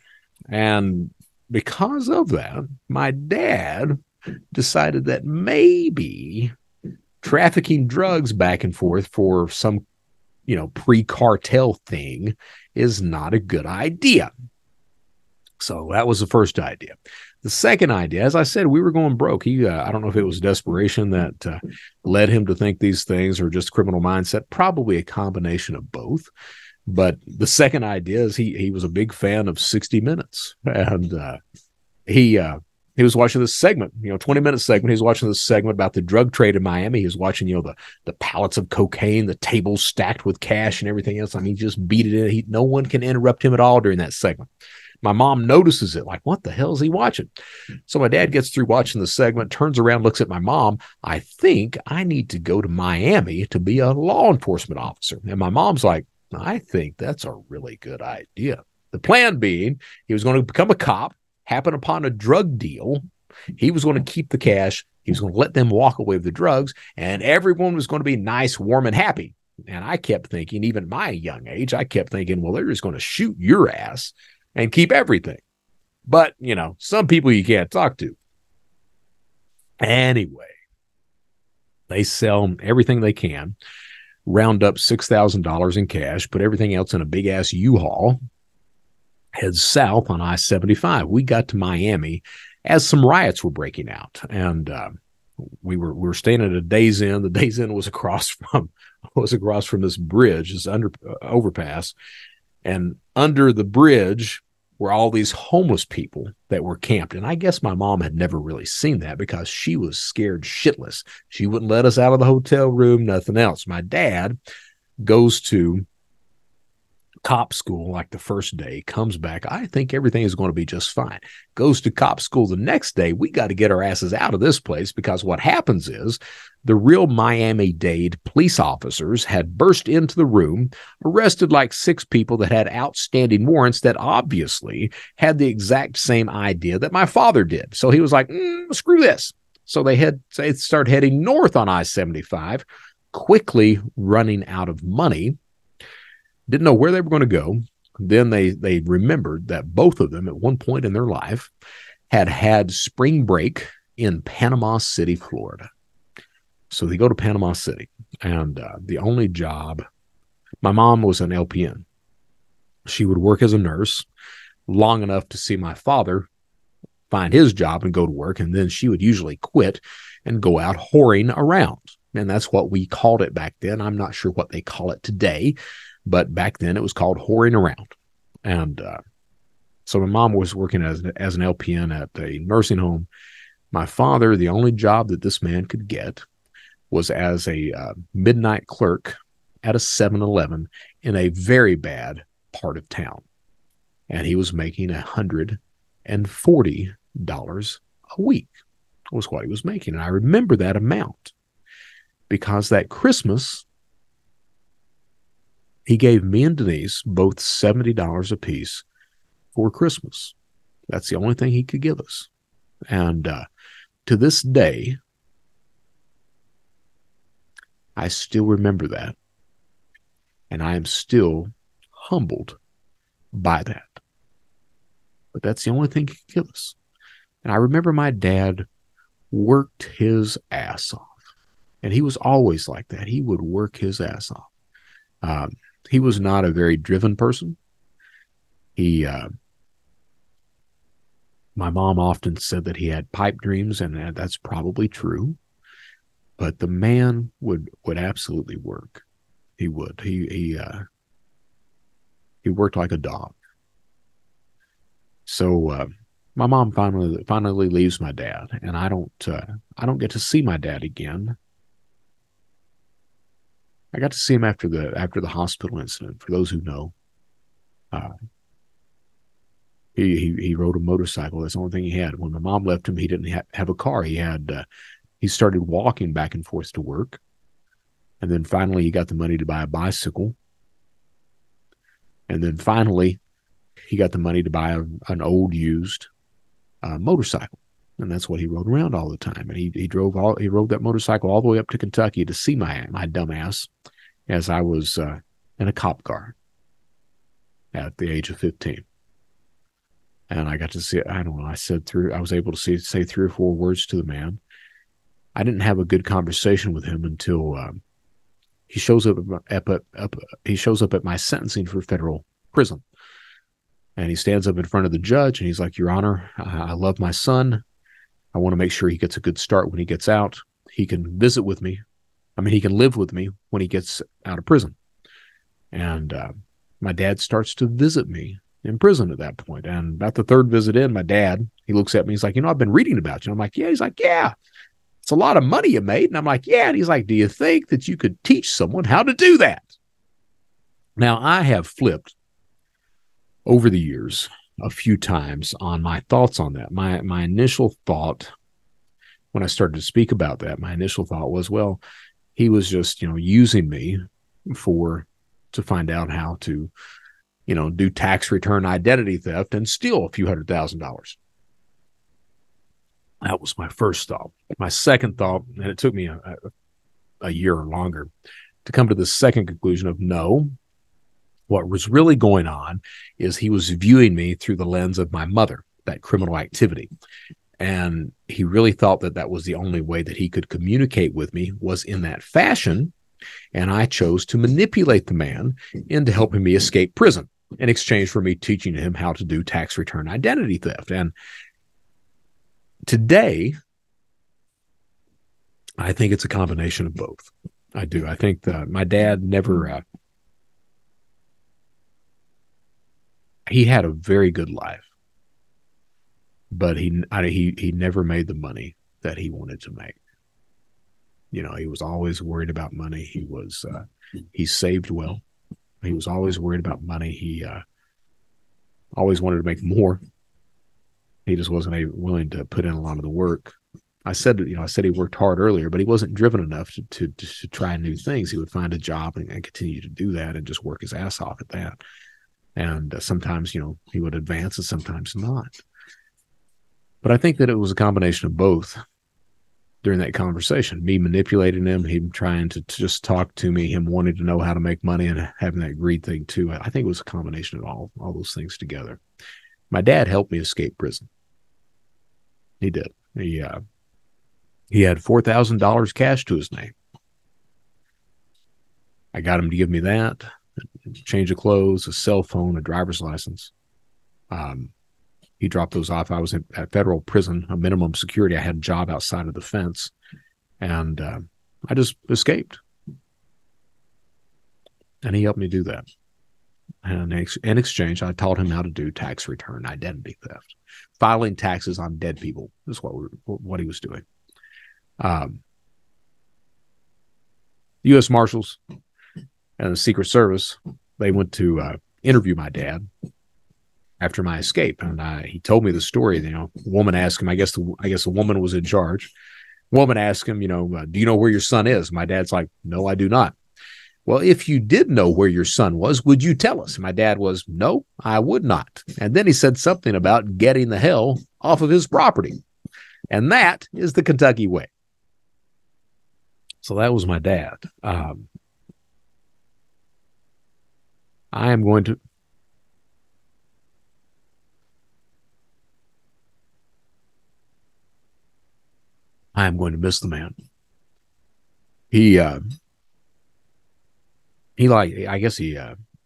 And because of that, my dad decided that maybe trafficking drugs back and forth for some, pre-cartel thing is not a good idea. So that was the first idea. The second idea, as I said, we were going broke. I don't know if it was desperation that led him to think these things or just criminal mindset, probably a combination of both. But the second idea is he was a big fan of 60 Minutes. And he was watching this segment, 20-minute segment. He was watching this segment about the drug trade in Miami. He was watching, the pallets of cocaine, the tables stacked with cash and everything else. I mean, he just beat it in. No one can interrupt him at all during that segment. My mom notices it, like, what the hell is he watching? So my dad gets through watching the segment, turns around, looks at my mom. I think I need to go to Miami to be a law enforcement officer. And my mom's like, I think that's a really good idea. The plan being he was going to become a cop, happen upon a drug deal. He was going to keep the cash. He was going to let them walk away with the drugs, and everyone was going to be nice, warm, and happy. And I kept thinking, even at my young age, I kept thinking, well, they're just going to shoot your ass and keep everything. But, you know, some people you can't talk to. Anyway, they sell everything they can, round up $6,000 in cash, put everything else in a big-ass U-Haul, head south on I-75. We got to Miami as some riots were breaking out, and we were staying at a Days Inn. The Days Inn was across from this bridge, this overpass, and under the bridge were all these homeless people that were camped. And I guess my mom had never really seen that because she was scared shitless. She wouldn't let us out of the hotel room, nothing else. My dad goes to cop school like the first day, comes back. I think everything is going to be just fine. Goes to cop school the next day. We got to get our asses out of this place because what happens is the real Miami-Dade police officers had burst into the room, arrested like 6 people that had outstanding warrants that obviously had the exact same idea that my father did. So he was like, screw this. So they start heading north on I-75, quickly running out of money. Didn't know where they were going to go. Then they remembered that both of them at one point in their life had spring break in Panama City, Florida. So they go to Panama City, and the only job, my mom was an LPN. She would work as a nurse long enough to see my father find his job and go to work, and then she would usually quit and go out whoring around. And that's what we called it back then. I'm not sure what they call it today, but back then it was called whoring around. And so my mom was working as an LPN at a nursing home. My father, the only job that this man could get was as a midnight clerk at a 7-Eleven in a very bad part of town. And he was making $140 a week was what he was making. And I remember that amount because that Christmas, he gave me and Denise both $70 apiece for Christmas. That's the only thing he could give us. And to this day, I still remember that. And I am still humbled by that. But that's the only thing he could give us. And I remember my dad worked his ass off. And he was always like that. He would work his ass off. He was not a very driven person. My mom often said that he had pipe dreams, and that's probably true. But the man would absolutely work. He would. He worked like a dog. So my mom finally leaves my dad, and I don't get to see my dad again. I got to see him after the hospital incident. For those who know, he rode a motorcycle. That's the only thing he had. When my mom left him, he didn't have a car. He started walking back and forth to work, and then finally he got the money to buy a bicycle, and then finally he got the money to buy an old used motorcycle, and that's what he rode around all the time. And he rode that motorcycle all the way up to Kentucky to see my dumb ass as I was in a cop car at the age of 15. And I got to see, I don't know, I was able to say 3 or 4 words to the man. I didn't have a good conversation with him until he shows up at my sentencing for federal prison. And he stands up in front of the judge and he's like, "Your Honor, I love my son. I want to make sure he gets a good start when he gets out. He can visit with me. He can live with me when he gets out of prison." And my dad starts to visit me in prison at that point. And about the 3rd visit in, my dad, he looks at me, he's like, "I've been reading about you." I'm like, "Yeah." He's like, "Yeah, it's a lot of money you made." And I'm like, "Yeah." And he's like, "Do you think that you could teach someone how to do that?" Now, I have flipped over the years a few times on my thoughts on that. My initial thought when I started to speak about that, my initial thought was, well, he was just, using me to find out how to, do tax return identity theft and steal a few $100,000. That was my first thought. My second thought, and it took me a year or longer to come to the second conclusion of no, what was really going on is he was viewing me through the lens of my mother, that criminal activity. And he really thought that that was the only way that he could communicate with me was in that fashion. And I chose to manipulate the man into helping me escape prison in exchange for me teaching him how to do tax return identity theft. And today, I think it's a combination of both. I do. I think that my dad never, he had a very good life, but he never made the money that he wanted to make. He was always worried about money. He saved well. He was always worried about money. He always wanted to make more. He just wasn't willing to put in a lot of the work. I said he worked hard earlier, but he wasn't driven enough to try new things. He would find a job and continue to do that and just work his ass off at that. And sometimes, he would advance and sometimes not. But I think that it was a combination of both during that conversation, me manipulating him trying to just talk to me, him wanting to know how to make money and having that greed thing too. I think it was a combination of all those things together. My dad helped me escape prison. He did. He had $4,000 cash to his name. I got him to give me that, a change of clothes, a cell phone, a driver's license. He dropped those off. I was at federal prison, a minimum security. I had a job outside of the fence, and I just escaped. And he helped me do that. And in exchange, I taught him how to do tax return identity theft. Filing taxes on dead people is what he was doing. U.S. Marshals and the Secret Service, they went to interview my dad after my escape, and he told me the story. A woman asked him. I guess the woman was in charge. Woman asked him, do you know where your son is? My dad's like, no, I do not. Well, if you did know where your son was, would you tell us? My dad was, no, I would not. And then he said something about getting the hell off of his property, and that is the Kentucky way. So that was my dad. I am going to miss the man.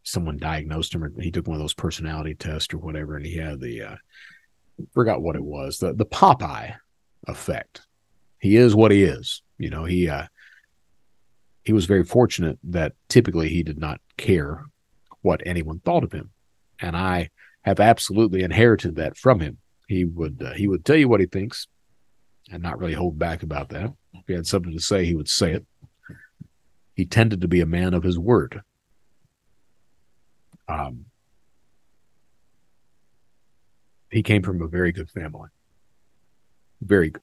Someone diagnosed him, or he took one of those personality tests or whatever, and he had forgot what it was, the Popeye effect. He is what he is. He was very fortunate that typically he did not care what anyone thought of him. And I have absolutely inherited that from him. He would tell you what he thinks and not really hold back about that. If he had something to say, he would say it. He tended to be a man of his word. He came from a very good family. Very good.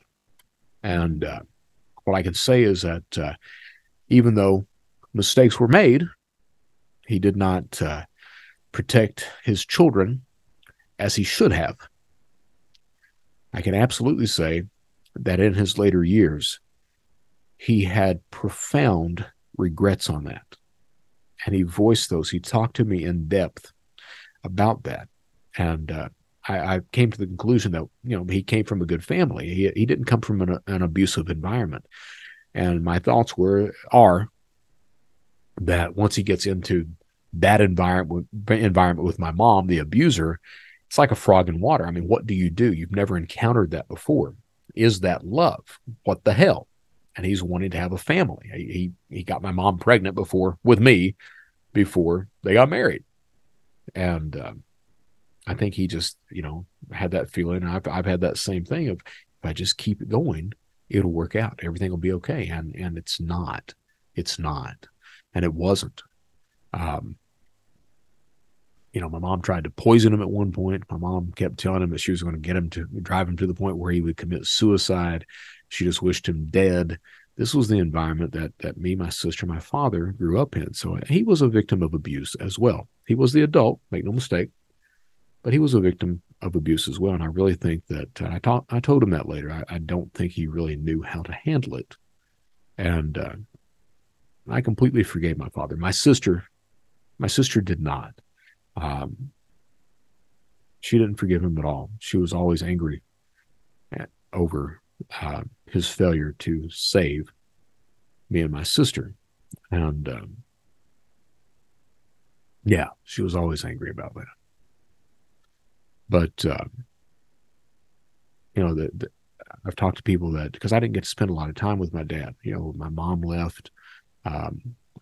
And what I can say is that even though mistakes were made, he did not protect his children as he should have. I can absolutely say that in his later years, he had profound regrets on that. And he voiced those. He talked to me in depth about that. And I came to the conclusion that, he came from a good family. He didn't come from an abusive environment. And my thoughts are that once he gets into that environment with my mom, the abuser, it's like a frog in water. I mean, what do? You've never encountered that before. Is that love? What the hell? And he's wanting to have a family. He got my mom pregnant with me before they got married. And I think he just, had that feeling. And I've had that same thing of, if I just keep it going, it'll work out. Everything will be okay. And it's not. It's not. And it wasn't. My mom tried to poison him at one point. My mom kept telling him that she was going to get him to drive him to the point where he would commit suicide. She just wished him dead. this was the environment that me, my sister, my father grew up in. So he was a victim of abuse as well. He was the adult, make no mistake, but he was a victim of abuse as well. And I really think that I told him that later. I don't think he really knew how to handle it. And I completely forgave my father. My sister did not. She didn't forgive him at all. She was always angry over his failure to save me and my sister. And yeah, she was always angry about that. But, I've talked to people that, because I didn't get to spend a lot of time with my dad. My mom left. I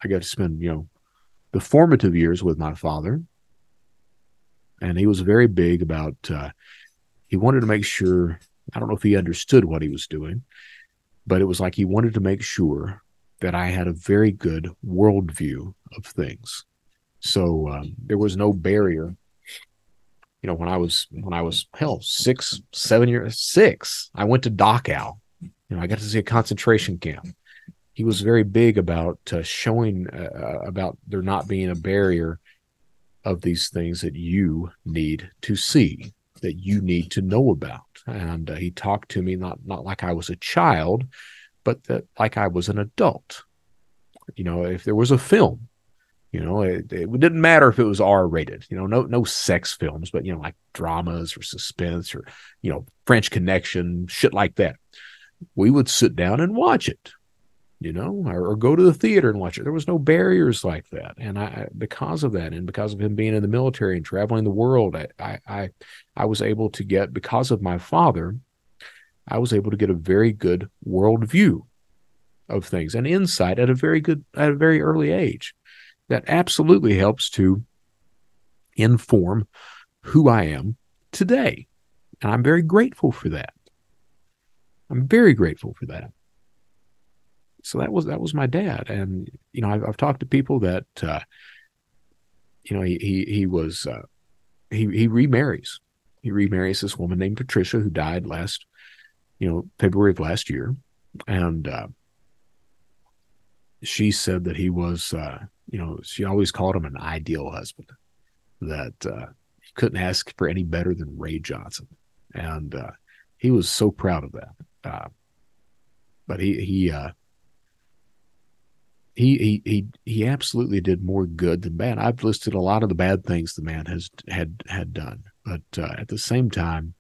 got to spend, the formative years with my father. And he was very big about, he wanted to make sure, I don't know if he understood what he was doing, but it was like he wanted to make sure that I had a very good worldview of things. So there was no barrier. When I was hell, 6, 7 years, 6, I went to Dachau. I got to see a concentration camp. He was very big about showing about there not being a barrier of these things that you need to see, that you need to know about. And he talked to me not like I was a child, but that like I was an adult. If there was a film, it didn't matter if it was R-rated, no sex films, but, like dramas or suspense or, French Connection, shit like that. We would sit down and watch it, or go to the theater and watch it. There was no barriers like that. And because of that, and because of him being in the military and traveling the world, I was able to get, because of my father, I was able to get a very good worldview of things and insight at a very early age. That absolutely helps to inform who I am today. And I'm very grateful for that. I'm very grateful for that. So that was my dad. And, I've talked to people that, he remarries. He remarries this woman named Patricia, who died last, February of last year. And she said that he was, she always called him an ideal husband, that you couldn't ask for any better than Ray Johnson. And he was so proud of that. But he absolutely did more good than bad. I've listed a lot of the bad things the man had done, but at the same time,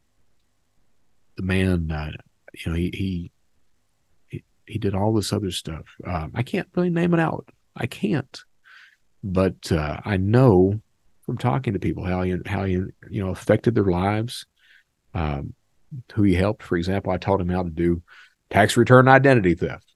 the man, he did all this other stuff. I can't really name it out. I can't. But I know from talking to people how he affected their lives, who he helped. For example, I taught him how to do tax return identity theft.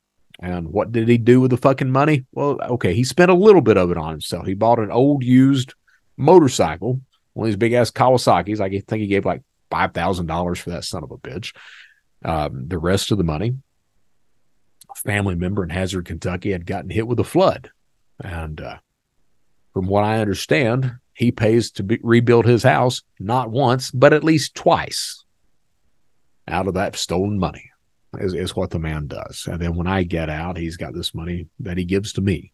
And what did he do with the fucking money? Well, okay, he spent a little bit of it on himself. He bought an old used motorcycle, one of these big-ass Kawasaki's. I think he gave like $5,000 for that son of a bitch. The rest of the money, a family member in Hazard, Kentucky, had gotten hit with a flood. And from what I understand, he pays to rebuild his house not once, but at least twice out of that stolen money. Is what the man does. And then when I get out, he's got this money that he gives to me.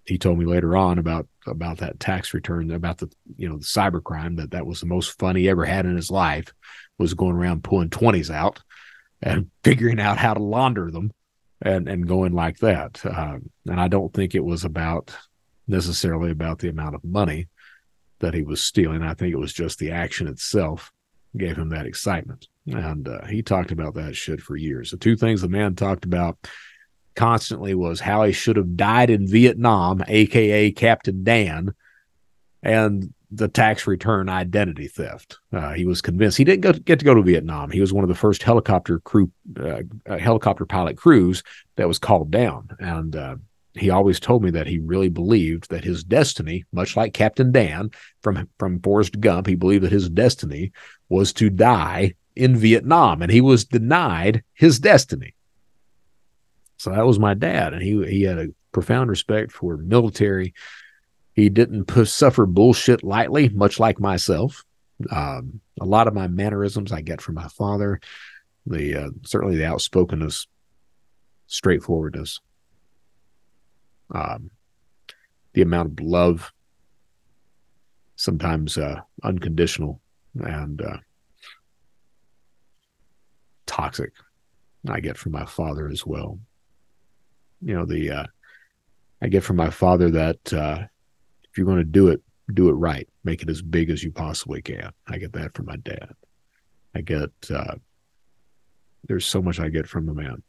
He told me later on about that tax return, about the cybercrime, that was the most fun he ever had in his life, was going around pulling 20s out and figuring out how to launder them and going like that. And I don't think it was necessarily about the amount of money that he was stealing. I think it was just the action itself gave him that excitement. And he talked about that shit for years. The two things the man talked about constantly was how he should have died in Vietnam, a.k.a. Captain Dan, and the tax return identity theft. He was convinced he didn't get to go to Vietnam. He was one of the first helicopter pilot crews that was called down. And he always told me that he really believed that his destiny, much like Captain Dan from Forrest Gump, he believed that his destiny was to die in Vietnam, and he was denied his destiny. So that was my dad, and he had a profound respect for military. He didn't suffer bullshit lightly, much like myself. A lot of my mannerisms I get from my father. Certainly the outspokenness, straightforwardness, the amount of love, sometimes unconditional and toxic, I get from my father as well. I get from my father that if you're going to do it right. Make it as big as you possibly can. I get that from my dad. I get there's so much I get from the man,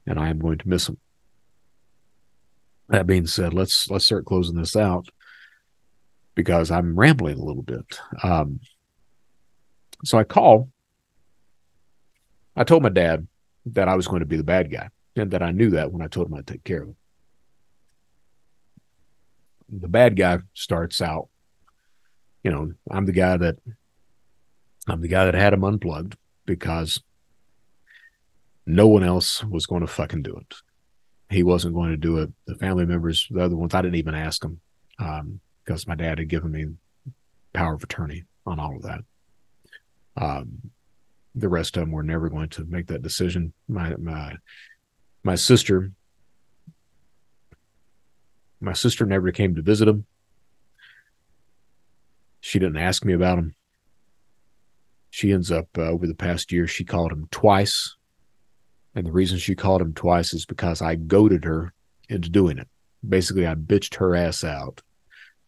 and I am going to miss him. That being said, let's start closing this out because I'm rambling a little bit. So I told my dad that I was going to be the bad guy, and that I knew that when I told him I'd take care of him. The bad guy starts out, I'm the guy that had him unplugged because no one else was going to fucking do it. He wasn't going to do it. The family members, the other ones, I didn't even ask them because my dad had given me power of attorney on all of that. The rest of them were never going to make that decision. My sister never came to visit him. She didn't ask me about him. She ends up, over the past year, she called him twice. And the reason she called him twice is because I goaded her into doing it. Basically, I bitched her ass out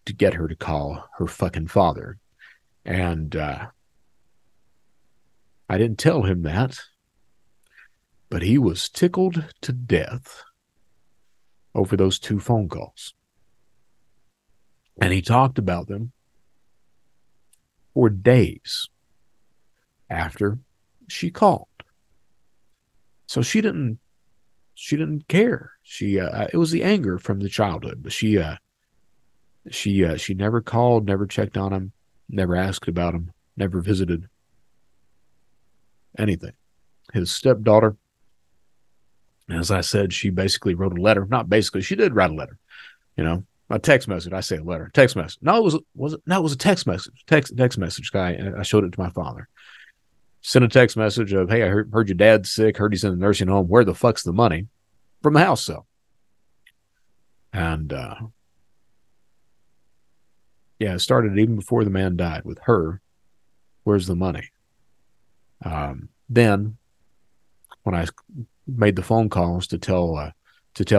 to get her to call her fucking father. And I didn't tell him that, but he was tickled to death over those 2 phone calls. And he talked about them for days after she called. So she didn't care. It was the anger from the childhood, but she never called, never checked on him, never asked about him, never visited anything. His stepdaughter, as I said, she basically wrote a letter. Not basically, she did write a letter. A text message. I say a letter. Text message. No, it was a text message. Text message guy. I showed it to my father. Sent a text message of, hey, I heard your dad's sick, heard he's in the nursing home. Where the fuck's the money? From the house sale. And it started even before the man died with her. Where's the money? Then when I made the phone calls to tell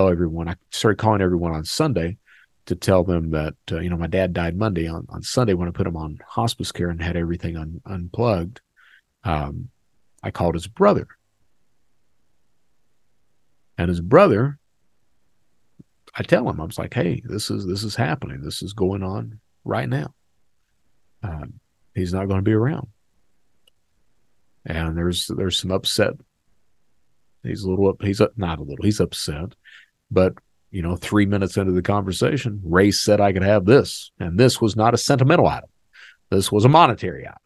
everyone, I started calling everyone on Sunday to tell them that, my dad died Monday. On Sunday, when I put him on hospice care and had everything unplugged, I called his brother. And his brother, I tell him, I was like, hey, this is happening. This is going on right now. He's not going to be around. And there's some upset. He's upset. But, 3 minutes into the conversation, Ray said I could have this. And this was not a sentimental item. This was a monetary item.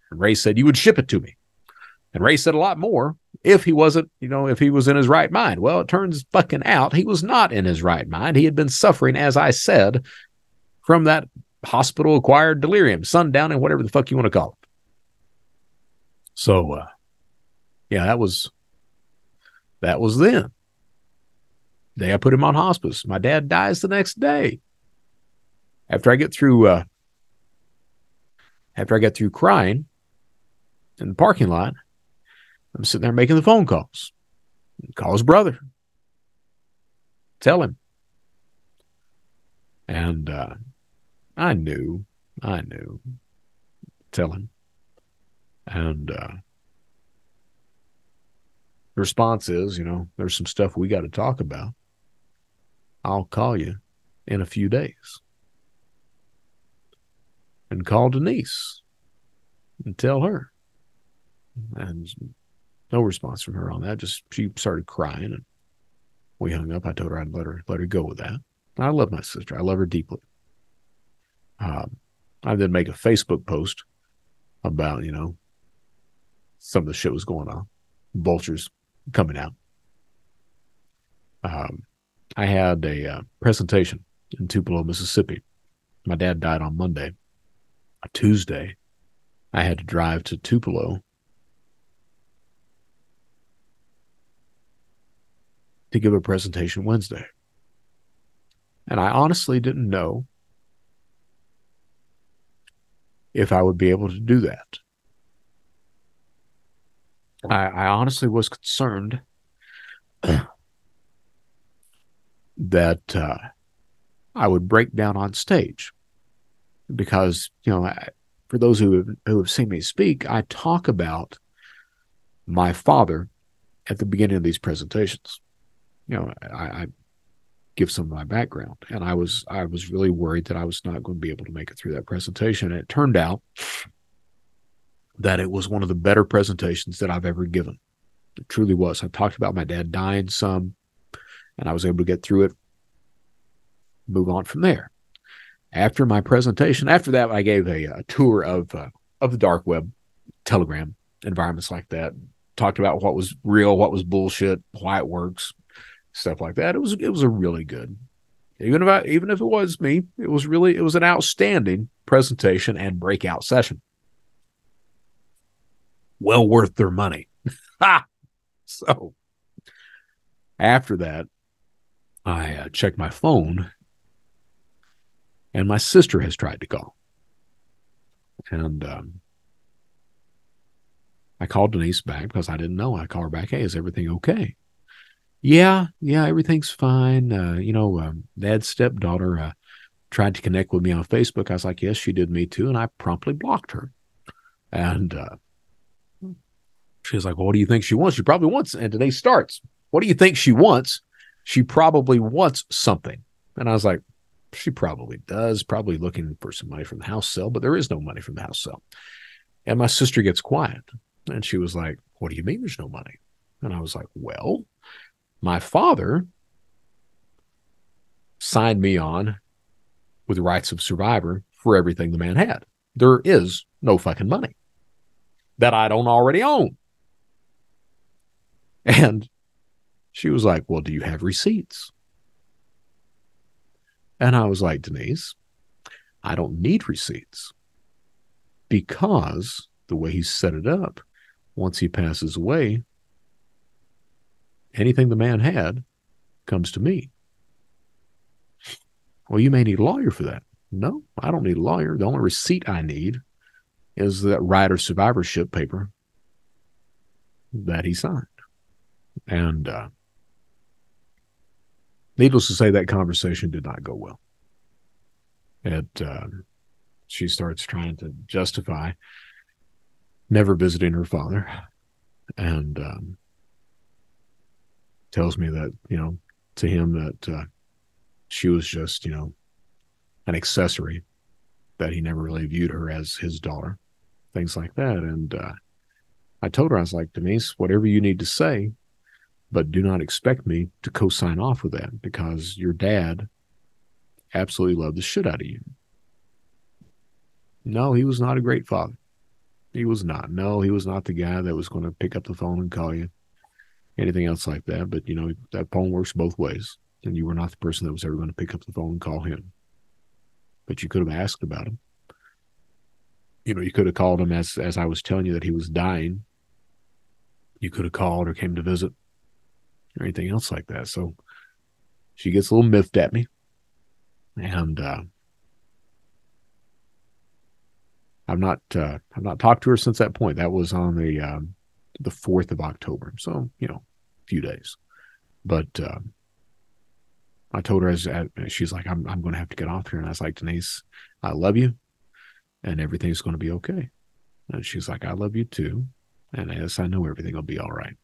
And Ray said, you would ship it to me. And Ray said a lot more if he wasn't, if he was in his right mind. Well, it turns fucking out he was not in his right mind. He had been suffering, as I said, from that hospital-acquired delirium, sundowning, whatever the fuck you want to call it. So, that was then. Day I put him on hospice. My dad dies the next day. After I get through crying in the parking lot, I'm sitting there making the phone calls. Call his brother. Tell him. And I knew. Tell him. And the response is, there's some stuff we got to talk about. I'll call you in a few days. And call Denise and tell her. And no response from her on that. Just she started crying and we hung up. I told her I'd let her go with that. I love my sister. I love her deeply. I then make a Facebook post about, some of the shit was going on. Vultures coming out. I had a presentation in Tupelo, Mississippi. My dad died on Monday. Tuesday, I had to drive to Tupelo to give a presentation Wednesday. And I honestly didn't know if I would be able to do that. I honestly was concerned that I would break down on stage because, for those who have seen me speak, I talk about my father at the beginning of these presentations. I give some of my background, and I was really worried that I was not going to be able to make it through that presentation. And it turned out that it was one of the better presentations that I've ever given. It truly was. I talked about my dad dying some, and I was able to get through it, move on from there. After my presentation, after that, I gave a tour of the dark web, Telegram, environments like that. Talked about what was real, what was bullshit, why it works, stuff like that. It was a really good, even if it was me, it was an outstanding presentation and breakout session. Well worth their money. So after that, I checked my phone, and my sister has tried to call. And I called Denise back because I didn't know. I called her back, hey, is everything okay? Yeah, everything's fine. Dad's stepdaughter tried to connect with me on Facebook. I was like, yes, she did me too. And I promptly blocked her. And she was like, well, what do you think she wants? She probably wants, and today starts. What do you think she wants? She probably wants something. And I was like, she probably does, probably looking for some money from the house sale, but there is no money from the house sale. And my sister gets quiet. And she was like, what do you mean there's no money? And I was like, well, my father signed me on with rights of survivor for everything the man had. There is no fucking money that I don't already own. And she was like, well, do you have receipts? And I was like, Denise, I don't need receipts because the way he set it up, once he passes away, anything the man had comes to me. Well, you may need a lawyer for that. No, I don't need a lawyer. The only receipt I need is that right of survivorship paper that he signed. And needless to say, that conversation did not go well. She starts trying to justify never visiting her father, and tells me that, to him that she was just, an accessory, that he never really viewed her as his daughter, things like that. And I told her, I was like, Denise, whatever you need to say, but do not expect me to co-sign off with that because your dad absolutely loved the shit out of you. No, he was not a great father. He was not. No, he was not the guy that was going to pick up the phone and call you, anything else like that. But, that phone works both ways. And you were not the person that was ever going to pick up the phone and call him. But you could have asked about him. You could have called him as I was telling you that he was dying. You could have called or came to visit or anything else like that. So she gets a little miffed at me. And I've not talked to her since that point. That was on the 4th of October. So, a few days. But I told her, she's like, I'm going to have to get off here. And I was like, Denise, I love you and everything's going to be okay. And she's like, I love you too. And yes, I know everything will be all right.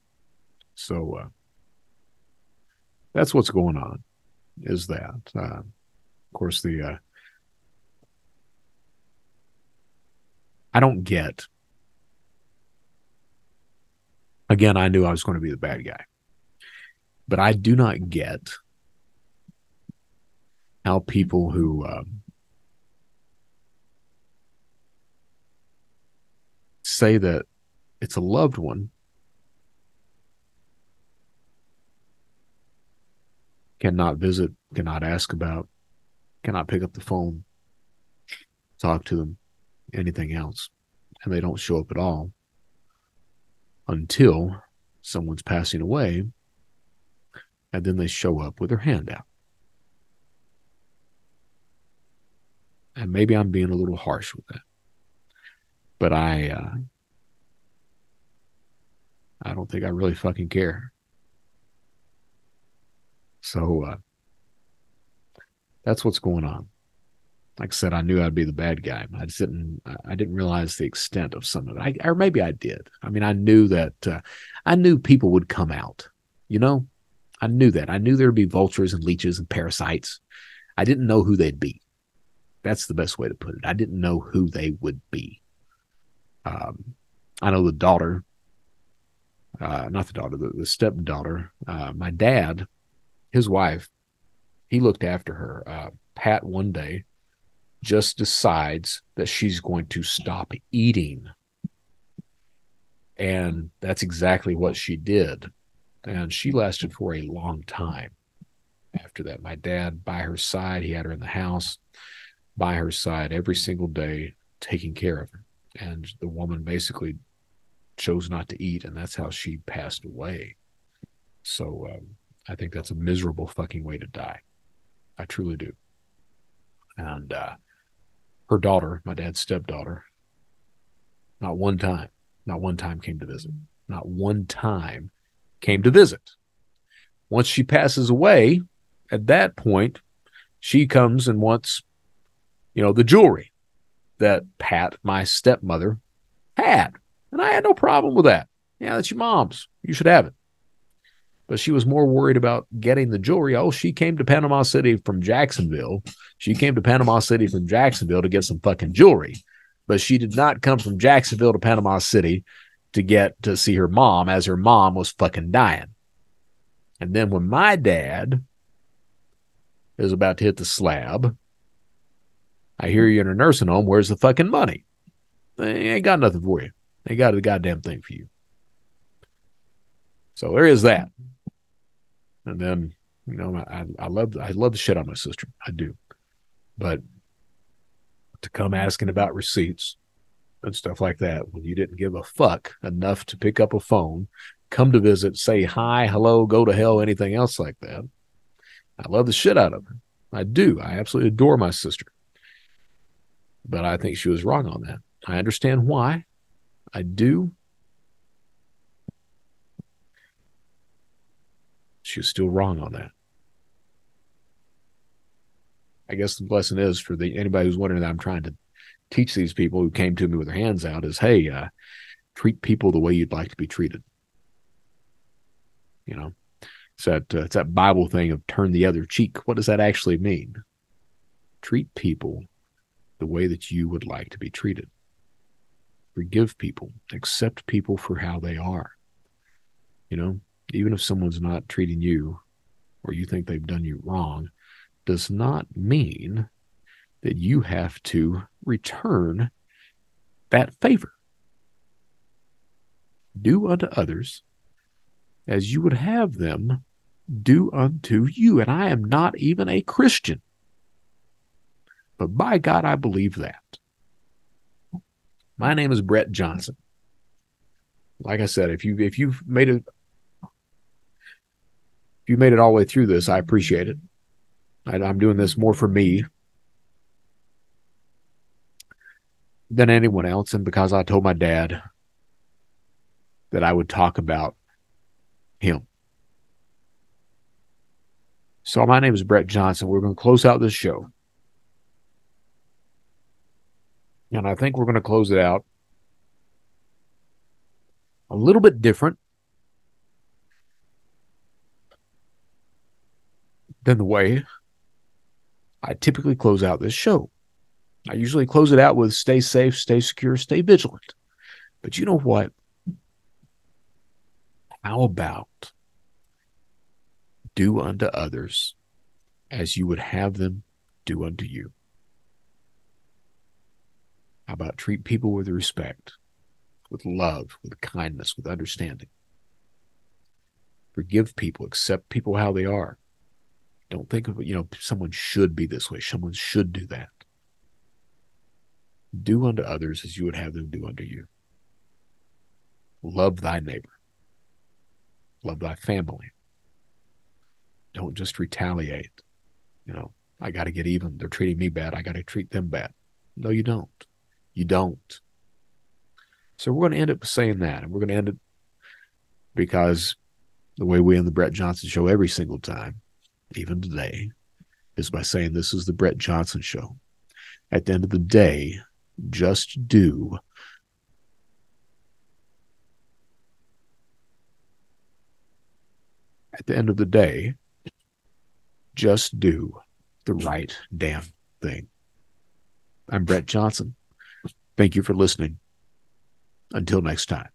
So that's what's going on, is that. Of course, I don't get, again, I knew I was going to be the bad guy, but I do not get how people who say that it's a loved one cannot visit, cannot ask about, cannot pick up the phone, talk to them, anything else. and they don't show up at all until someone's passing away, and then they show up with their hand out. And maybe I'm being a little harsh with that, but I don't think I really fucking care. So that's what's going on. Like I said, I knew I'd be the bad guy. I didn't realize the extent of some of it. Or maybe I did. I mean, I knew that I knew people would come out. You know, I knew that. I knew there'd be vultures and leeches and parasites. I didn't know who they'd be. That's the best way to put it. I didn't know who they would be. I know the daughter, not the daughter, the stepdaughter. My dad, his wife, he looked after her. Pat one day just decides that she's going to stop eating. And that's exactly what she did. And she lasted for a long time after that. My dad, by her side, he had her in the house, by her side every single day, taking care of her. And the woman basically chose not to eat, and that's how she passed away. So I think that's a miserable fucking way to die. I truly do. And her daughter, my dad's stepdaughter, not one time came to visit. Not one time came to visit. Once she passes away, at that point, she comes and wants, the jewelry that Pat, my stepmother, had. And I had no problem with that. Yeah, that's your mom's. You should have it. But she was more worried about getting the jewelry. Oh, she came to Panama City from Jacksonville. She came to Panama City from Jacksonville to get some fucking jewelry. But she did not come from Jacksonville to Panama City to get to see her mom, as her mom was fucking dying. And then when my dad is about to hit the slab, I hear you're in a nursing home. Where's the fucking money? They ain't got nothing for you. They got a goddamn thing for you. So there is that. And then, I love the shit out of my sister. I do. But to come asking about receipts and stuff like that when you didn't give a fuck enough to pick up a phone, come to visit, say hi, hello, go to hell, anything else like that. I love the shit out of her. I do. I absolutely adore my sister. But I think she was wrong on that. I understand why. I do. She was still wrong on that. I guess the lesson is for anybody who's wondering that I'm trying to teach these people who came to me with their hands out is, hey, treat people the way you'd like to be treated. It's that Bible thing of turn the other cheek. What does that actually mean? Treat people the way that you would like to be treated. Forgive people. Accept people for how they are. Even if someone's not treating you or you think they've done you wrong, does not mean that you have to return that favor. Do unto others as you would have them do unto you. And I am not even a Christian. But by God, I believe that. My name is Brett Johnson. Like I said, if you've made it all the way through this, I appreciate it. I'm doing this more for me than anyone else, and because I told my dad that I would talk about him. So my name is Brett Johnson. We're going to close out this show. And I think we're going to close it out a little bit different than the way I typically close out this show. I usually close it out with stay safe, stay secure, stay vigilant. But you know what? How about do unto others as you would have them do unto you? How about treat people with respect, with love, with kindness, with understanding? Forgive people, accept people how they are. Don't think of, someone should be this way. Someone should do that. Do unto others as you would have them do unto you. Love thy neighbor. Love thy family. Don't just retaliate. I got to get even. They're treating me bad. I got to treat them bad. No, you don't. You don't. So we're going to end up saying that. And we're going to end it because the way we end the Brett Johnson Show every single time, even today, is by saying this is the Brett Johnson Show. At the end of the day, just do the right damn thing. I'm Brett Johnson. Thank you for listening. Until next time.